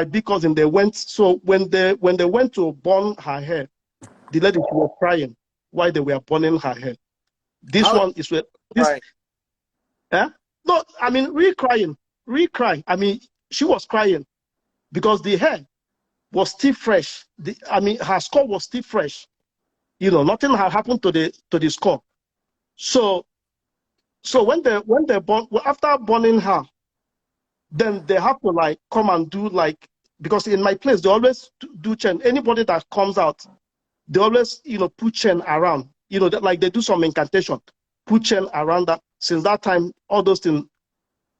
big cousin, they went. So when they went to burn her hair, the lady, she was crying while they were burning her hair. This one is where this. Right. No, I mean, really crying. I mean, she was crying because the hair was still fresh. Her skull was still fresh. Nothing had happened to the skull. So when they burn, after burning her, then they have to like come and do like, because in my place they always do chain. Anybody that comes out, they always put chain around. That like they do some incantation, put chain around that. Since that time, all those things,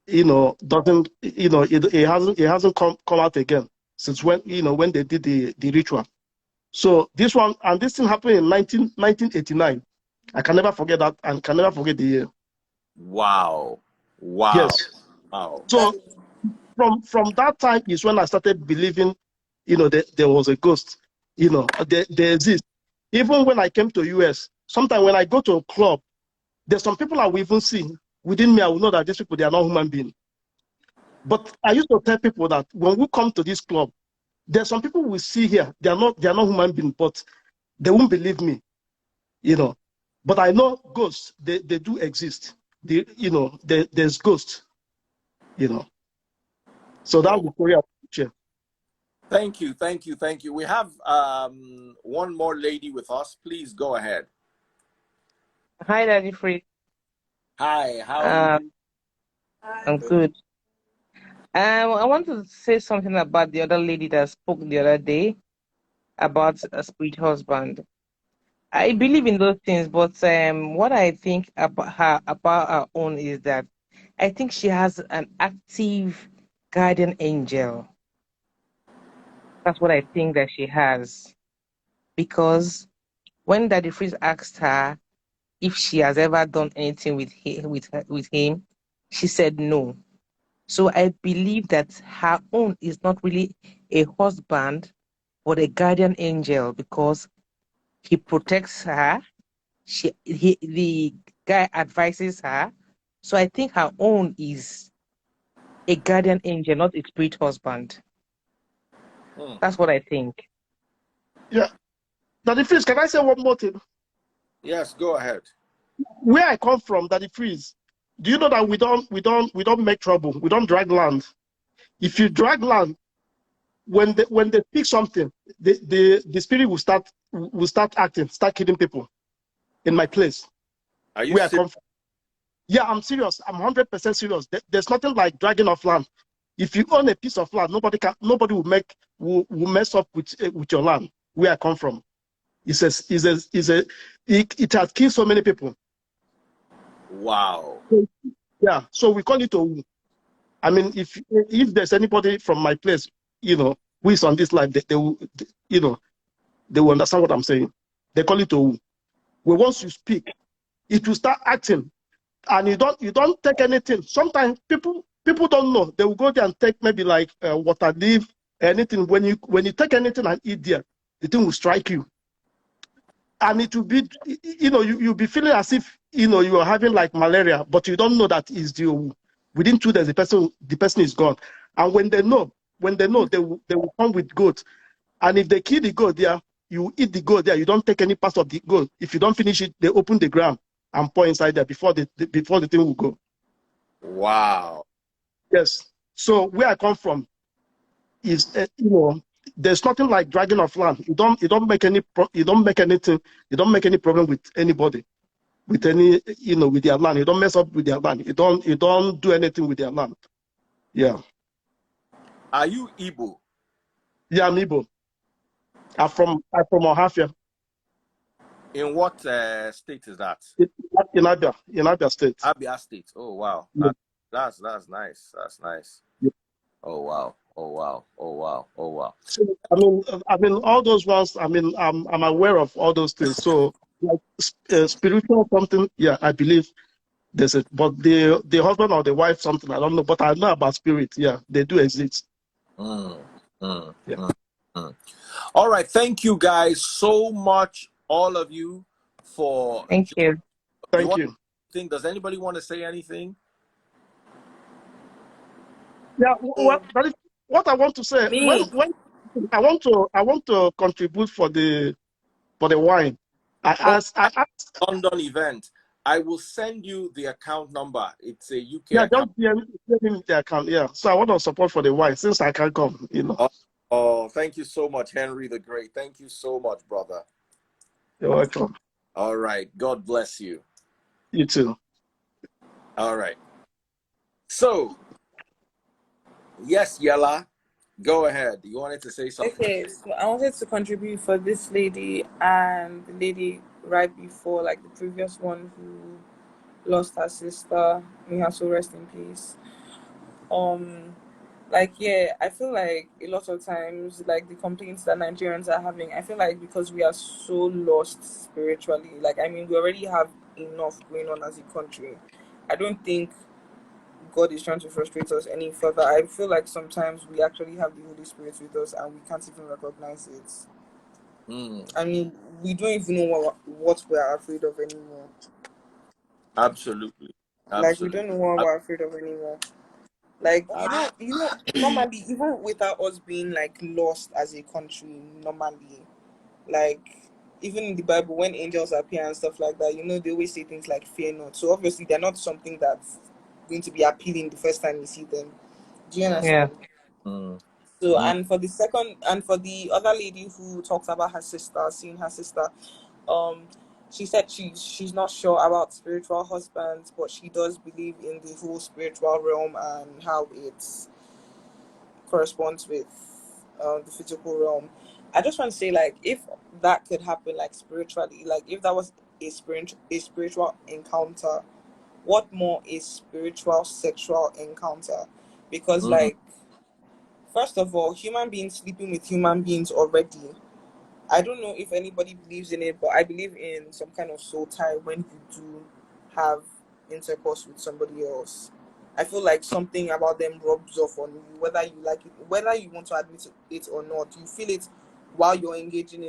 doesn't, it hasn't come out again since when they did the ritual. So this thing happened in 1989. I can never forget that, and can never forget the year. Wow. Yes. Wow. So from that time is when I started believing, that there was a ghost. They exist. Even when I came to US, sometimes when I go to a club, there's some people I will even see within me. I will know that these people, they are not human beings. But I used to tell people that when we come to this club, there's some people we see here. They are not human beings, but they won't believe me. But I know ghosts. They do exist. There's ghosts. So that will carry out picture. Thank you. We have one more lady with us. Please go ahead. Hi, Daddy Free. Hi, how are you? I'm good. I want to say something about the other lady that spoke the other day about a spirit husband. I believe in those things, but what I think about her own is that I think she has an active guardian angel. That's what I think that she has. Because when Daddy Freeze asked her if she has ever done anything with him, she said no. So I believe that her own is not really a husband, but a guardian angel, because he protects her. The guy advises her. So I think her own is a guardian angel, not a spirit husband. That's what I think. Yeah. Daddy Freeze, can I say one more thing? Yes, go ahead. Where I come from, Daddy Freeze, do you know that we don't make trouble? We don't drag land. If you drag land, when they pick something, the spirit will start acting, start killing people. In my place, are you where I come from. Yeah, I'm serious. I'm 100% serious. There's nothing like dragging off land. If you own a piece of land, nobody will mess up with your land. Where I come from, it has killed so many people. Wow. Yeah, so we call it Owu. I mean, if there's anybody from my place, who is on this life, they will, they will understand what I'm saying. They call it Owu. Where once you speak, it will start acting, and you don't take anything. Sometimes people don't know. They will go there and take maybe like water leaf, anything. When you take anything and eat there, the thing will strike you, and it will be, you'll be feeling as if you are having like malaria, but you don't know that is the Owu. Within 2 days, the person is gone. And when they know, they will come with goat. And if they kill the goat there, you eat the goat there. You don't take any part of the goat. If you don't finish it, they open the ground and pour inside there before the thing will go. Wow. Yes. So where I come from is, there's nothing like dragging of land. You don't make any problem with anybody, with any, with their land. You don't mess up with their land. You don't do anything with their land. Yeah. Are you Igbo? Yeah, I'm Igbo. I'm from Ohafia. In what state is that? In Abia State. Abia State. Oh wow. Yeah. That's nice. That's nice. Yeah. Oh wow. Oh wow. Oh wow. Oh wow. So, I mean, all those ones. I mean, I'm aware of all those things. So, like spiritual something. Yeah, I believe there's it. But the husband or the wife something, I don't know. But I know about spirit. Yeah, they do exist. Mm, mm, Yeah. mm, mm. All right. Thank you guys so much, all of you, for Thank you. you Thank want you. anything? Does anybody want to say anything? Yeah, well, that is what I want to say. Me. When I want to contribute for the wine. Oh, I asked, London event. I will send you the account number. It's a UK yeah, account. just give me the account. Yeah, so I want to support for the wine since I can't come. Oh, oh, thank you so much, Henry the Great. Thank you so much, brother. You're welcome. All right. God bless you. You too. All right. So, yes, Yella, go ahead. You wanted to say something? Okay, so I wanted to contribute for this lady and the lady right before, like the previous one who lost her sister. May her soul rest in peace. Like, yeah, I feel like a lot of times, like the complaints that Nigerians are having, I feel like because we are so lost spiritually, like, I mean, we already have enough going on as a country. I don't think God is trying to frustrate us any further. I feel like sometimes we actually have the Holy Spirit with us and we can't even recognize it. I mean, we don't even know what we're afraid of anymore. Absolutely. Like, we don't know Absolutely. what we're afraid of anymore. Like, Ab- normally, even without us being like lost as a country, normally, like even in the Bible, when angels appear and stuff like that, they always say things like "fear not." So obviously, they're not something that's going to be appealing the first time you see them. Do you Yeah. understand? mm, So, mm, and for the other lady who talked about her sister, seeing her sister, um, she said she's not sure about spiritual husbands, but she does believe in the whole spiritual realm and how it corresponds with the physical realm. I just want to say, like, if that could happen, like spiritually, like if that was a spiritual encounter, what more is spiritual sexual encounter? Because, mm, like, first of all, human beings sleeping with human beings already. I don't know if anybody believes in it, but I believe in some kind of soul tie when you do have intercourse with somebody else. I feel like something about them rubs off on you, whether you like it, whether you want to admit it or not. You feel it while you're engaging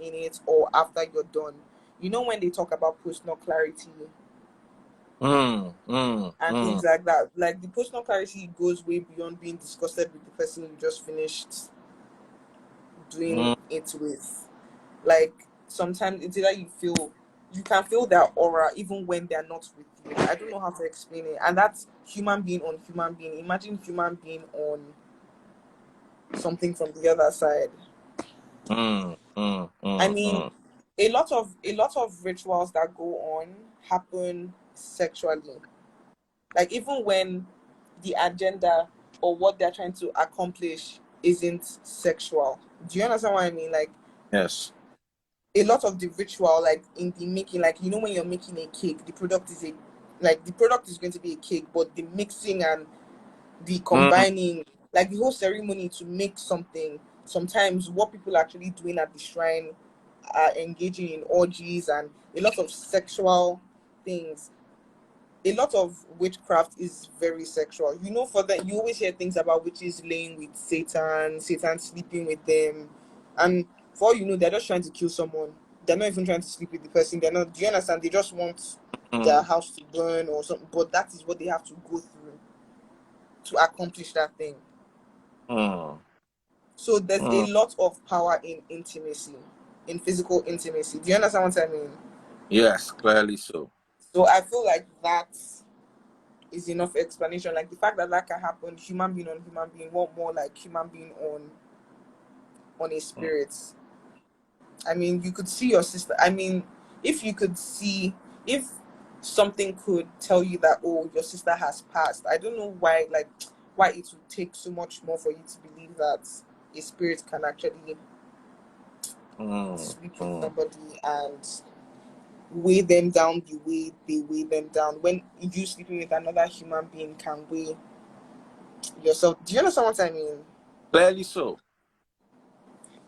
in it, or after you're done. You know when they talk about personal clarity and mm, things like that. Like the personal clarity goes way beyond being disgusted with the person you just finished doing mm, it with. Like sometimes it's either you can feel their aura even when they're not with you. I don't know how to explain it. And that's human being on human being. Imagine human being on something from the other side. I mean, mm. a lot of rituals that go on happen sexually. Like even when the agenda or what they're trying to accomplish isn't sexual. Do you understand what I mean? Like Yes. a lot of the ritual, like in the making, like when you're making a cake, the product is going to be a cake, but the mixing and the Mm, combining, like the whole ceremony to make something, sometimes what people are actually doing at the shrine are engaging in orgies and a lot of sexual things. A lot of witchcraft is very sexual. For that, you always hear things about witches laying with Satan sleeping with them, and for all you know, they're just trying to kill someone. They're not even trying to sleep with the person. They're not. Do you understand? They just want their mm, house to burn or something. But that is what they have to go through to accomplish that thing. mm, So there's a mm. lot of power in intimacy, in physical intimacy. Do you understand what I mean? Yes, clearly so. So I feel like that is enough explanation. Like the fact that that can happen, human being on human being, what more like human being on a Mm, spirit. I mean, you could see your sister. I mean, if something could tell you that, oh, your sister has passed, I don't know why it would take so much more for you to believe that a spirit can actually mm, sleep with mm. somebody and weigh them down the way they weigh them down, when you sleeping with another human being can weigh yourself. Do you understand what I mean? Clearly so.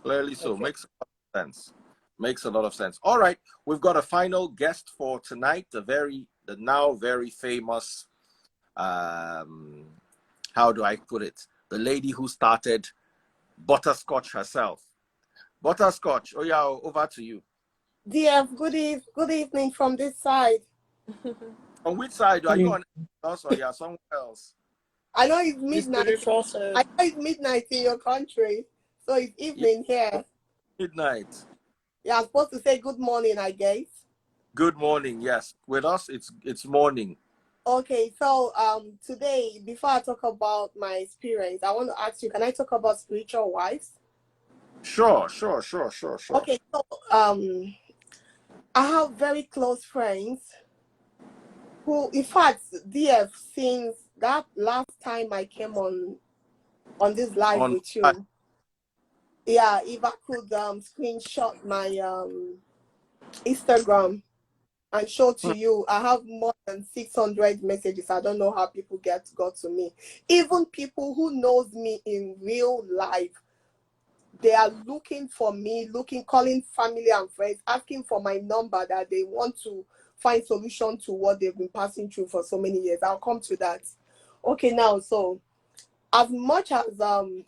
Clearly so. Okay. Makes a lot of sense. Makes a lot of sense. All right. We've got a final guest for tonight, the now very famous, how do I put it? the lady who started butterscotch herself. Butterscotch, oh yeah, over to you. DF, good evening from this side. On which side? Are you on us or you are somewhere else? I know it's midnight. I know it's midnight in your country, so it's evening here. Midnight. Yeah, I'm supposed to say good morning, I guess. Good morning, yes. With us, it's morning. Okay, so today, before I talk about my experience, I want to ask you, can I talk about spiritual wives? Sure. Okay, so I have very close friends who, in fact, DF, since that last time I came on this live with you, yeah, if I could screenshot my Instagram and show to you, I have more than 600 messages. I don't know how people got to me. Even people who knows me in real life, they are looking for me, calling family and friends, asking for my number, that they want to find solution to what they've been passing through for so many years. I'll come to that. Okay, now, so as much as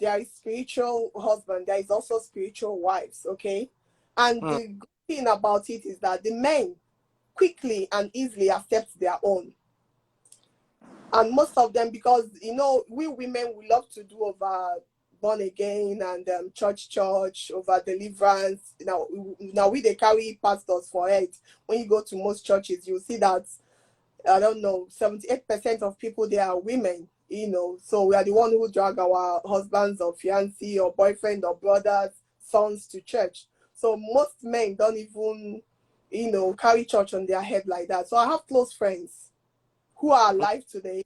there is spiritual husband, there is also spiritual wives, okay? And the good thing about it is that the men quickly and easily accept their own. And most of them, because, you know, we women, we love to do over born again and church, over deliverance. Now they carry pastors for it. When you go to most churches, you see that, I don't know, 78% of people there are women, you know. So we are the one who drag our husbands or fiancé or boyfriend or brothers, sons to church. So most men don't even, you know, carry church on their head like that. So I have close friends who are alive today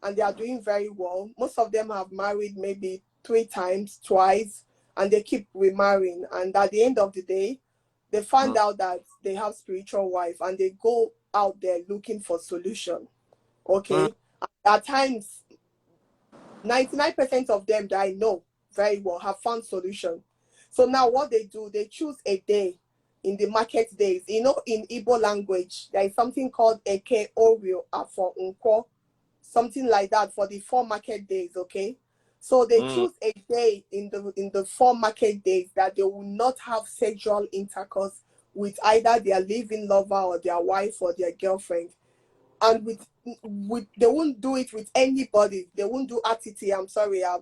and they are doing very well. Most of them have married maybe 3 times, twice, and they keep remarrying. And at the end of the day, they find out that they have spiritual wife and they go out there looking for solution. Okay. At times, 99% of them that I know very well have found solution. So now what they do, they choose a day in the market days. You know, in Igbo language, there is something called Eke Oreo for Unko, something like that for the 4 market days, okay? So they choose a day in the 4 market days that they will not have sexual intercourse with either their living lover or their wife or their girlfriend. And with they won't do it with anybody. They won't do attity. I'm sorry, I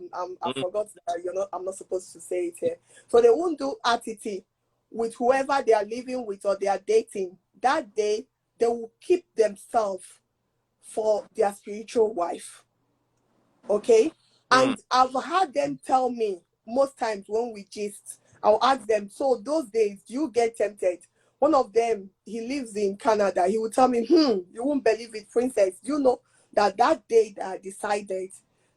forgot that I'm not supposed to say it here. So they won't do attity with whoever they are living with or they are dating. That day they will keep themselves for their spiritual wife. Okay? And I've had them tell me most times when we gist, I'll ask them, so those days, do you get tempted? One of them, he lives in Canada. He would tell me, you won't believe it, princess. Do you know that day that I decided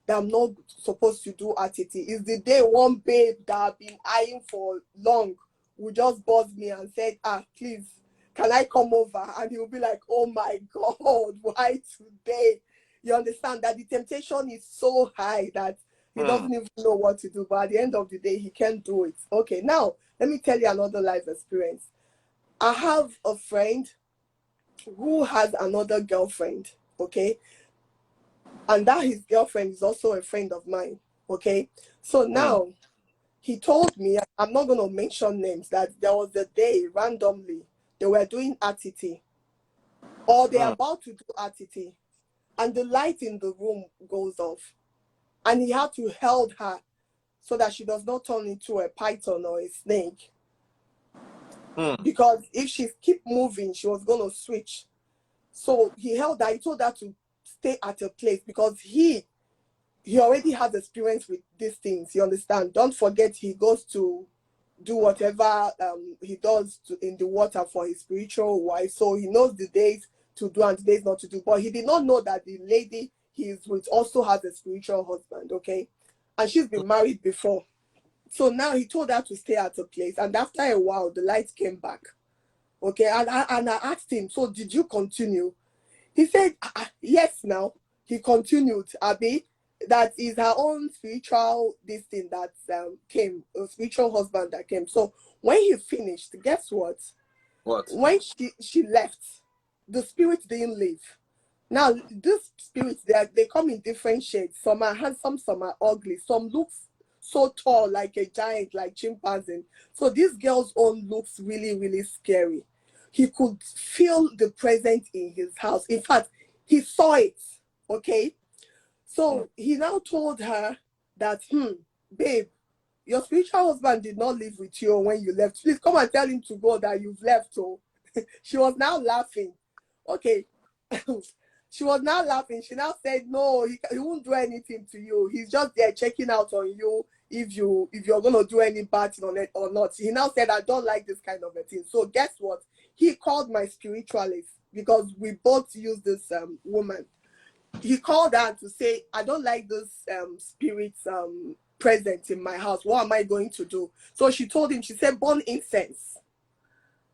that I'm not supposed to do RTT is the day one babe that I've been eyeing for long would just buzz me and said, please, can I come over? And he'll be like, oh my God, why today? You understand that the temptation is so high that he doesn't even know what to do. But at the end of the day, he can't do it. Okay, now, let me tell you another life experience. I have a friend who has another girlfriend, okay? And that his girlfriend is also a friend of mine, okay? So now, he told me, I'm not going to mention names, that there was a day randomly they were doing RTT, or they're about to do RTT, and the light in the room goes off. And he had to hold her so that she does not turn into a python or a snake. Because if she keep moving, she was going to switch. So he held her. He told her to stay at a place because he already has experience with these things. You understand? Don't forget, he goes to do whatever he does in the water for his spiritual wife. So he knows the days to do and the days not to do. But he did not know that the lady he is with also has a spiritual husband, okay? And she's been married before. So now he told her to stay at a place. And after a while, the lights came back. Okay, and I asked him, so did you continue? He said, yes, now. He continued, Abby. That is her own spiritual this thing that came, a spiritual husband that came. So when he finished, guess what? What? When she left, the spirit didn't leave. Now, these spirits, they come in different shades. Some are handsome, some are ugly. Some looks so tall, like a giant, like chimpanzee. So this girl's own looks really, really scary. He could feel the presence in his house. In fact, he saw it, okay? So he now told her that, babe, your spiritual husband did not live with you when you left. Please come and tell him to go that you've left. Oh, she was now laughing. Okay. She was now laughing. She now said, no, he won't do anything to you. He's just there checking out on you if you're gonna do any bad thing on it or not. He now said, I don't like this kind of a thing. So guess what? He called my spiritualist because we both use this woman. He called her to say, I don't like this spirits present in my house. What am I going to do? So she told him, she said, burn incense.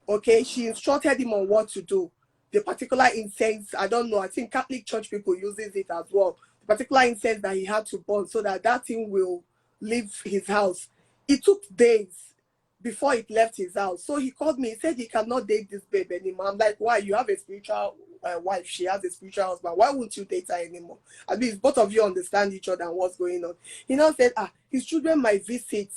Okay, she instructed him on what to do. The particular incense, I don't know, I think Catholic Church people uses it as well. The particular incense that he had to burn so that that thing will leave his house. It took days before it left his house. So he called me, he said he cannot date this babe anymore. I'm like, why? You have a spiritual wife, she has a spiritual husband. Why won't you date her anymore? At least both of you understand each other and what's going on. He now said, his children might visit,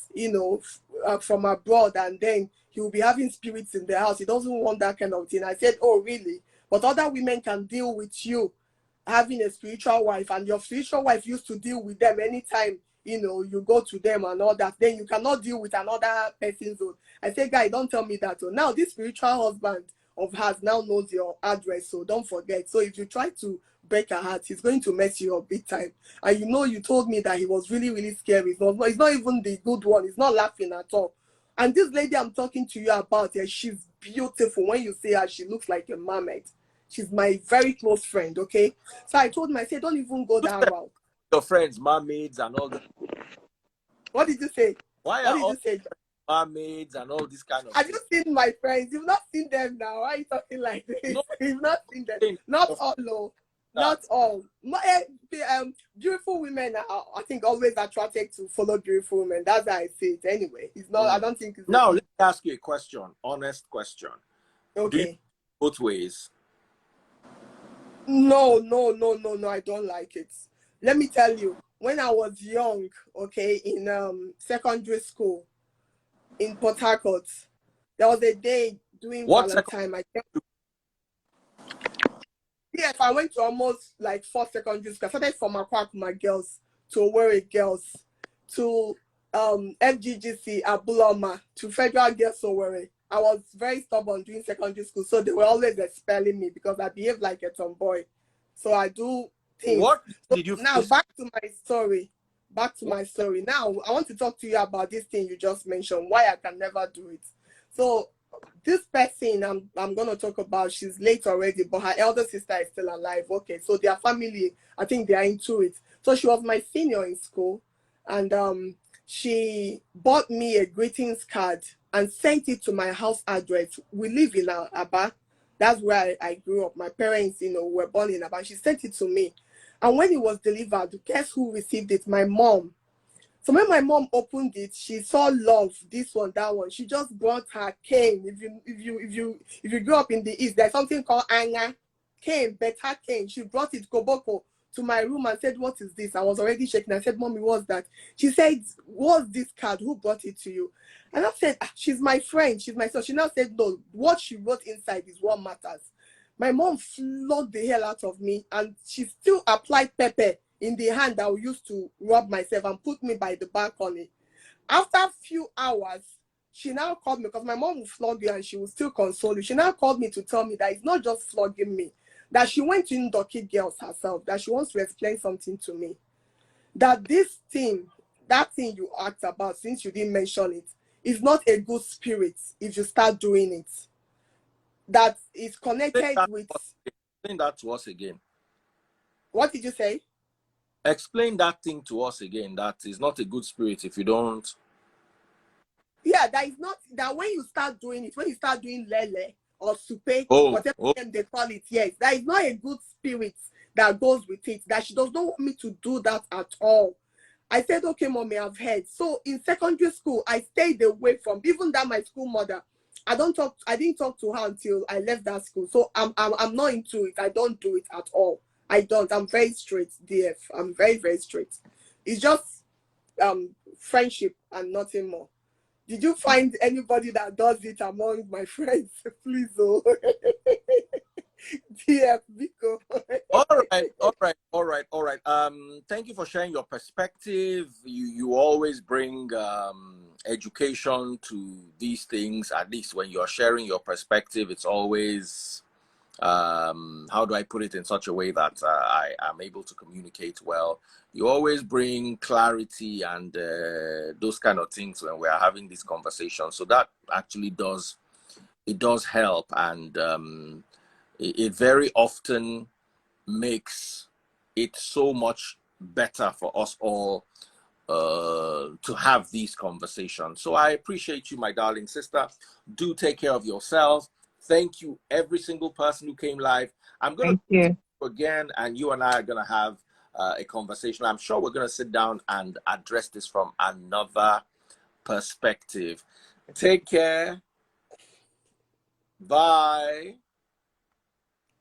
from abroad, and then he will be having spirits in the house. He doesn't want that kind of thing. I said, oh, really? But other women can deal with you having a spiritual wife, and your spiritual wife used to deal with them anytime, you go to them and all that. Then you cannot deal with another person's own. I said, guy, don't tell me that. So now this spiritual husband of hers now knows your address, so don't forget. So if you try to break her heart, he's going to mess you up big time. And you told me that he was really, really scary. It's not even the good one. He's not laughing at all. And this lady I'm talking to you about, she's beautiful. When you see her, she looks like a mermaid. She's my very close friend, okay? So I told him, I said, don't even go that route. Your friends, mermaids and all that. What did you say? Why what are did all you say? mermaids and all this kind of Have thing? you seen my friends? You've not seen them now. Why are you talking like this? No. You've not seen them. Not all, no. Not all. Beautiful women are, I think, always attracted to follow beautiful women. That's how I say it anyway. It's not, I don't think it's... Now, let me ask you a question. Honest question. Okay. Both ways. No, I don't like it. Let me tell you, when I was young, okay, in secondary school in Port Harcourt, there was a day during Valentine. Yes, I went to almost like 4 secondary schools. I started from my girls to Owerri girls to FGGC Abuloma to Federal Girls Owerri. I was very stubborn during secondary school, so they were always expelling me because I behaved like a tomboy. So I do things. What did you now back to my story. Now I want to talk to you about this thing you just mentioned, why I can never do it. So this person I'm going to talk about, she's late already, but her elder sister is still alive. Okay, so their family, I think they are into it. So she was my senior in school, and she bought me a greetings card and sent it to my house address. We live in Aba. That's where I grew up. My parents, were born in Aba. She sent it to me. And when it was delivered, guess who received it? My mom. So when my mom opened it, she saw love, this one, that one. She just brought her cane. If you grew up in the East, there's something called anga cane, better cane. She brought it koboko to my room and said, what is this? I was already shaking. I said, Mommy, what's that? She said, what's this card? Who brought it to you? And I said, she's my friend. She's my son. She now said, no, what she wrote inside is what matters. My mom flogged the hell out of me, and she still applied pepper in the hand that I used to rub myself and put me by the balcony. After a few hours, she now called me because my mom would flog you and she would still console you. She now called me to tell me that it's not just flogging me, that she went to Indoki Girls herself, that she wants to explain something to me. That this thing, that thing you asked about, since you didn't mention it, is not a good spirit if you start doing it. That is connected with... Explain that to us again. What did you say? Explain that thing to us again. That is not a good spirit if you don't... Yeah, that is not... That when you start doing it, when you start doing lele or supe, whatever name they call it, yes, that is not a good spirit that goes with it. That she does not want me to do that at all. I said, okay, Mommy, I've heard. So in secondary school, I stayed away from... Even that my school mother, I didn't talk to her until I left that school. So I'm not into it. I don't do it at all. I don't. I'm very straight, DF. I'm very, very straight. It's just friendship and nothing more. Did you find anybody that does it among my friends? Please, oh. DF, Biko. All right. Thank you for sharing your perspective. You always bring education to these things. At least when you're sharing your perspective, it's always how do I put it in such a way that I am able to communicate well. You always bring clarity and those kind of things when we are having this conversation. So that actually does help, and it very often makes it so much better for us all to have these conversations. So I appreciate you, my darling sister. Do take care of yourself. Thank you, every single person who came live. I'm going to Thank you again, and you and I are going to have a conversation. I'm sure we're going to sit down and address this from another perspective. Take care. Bye.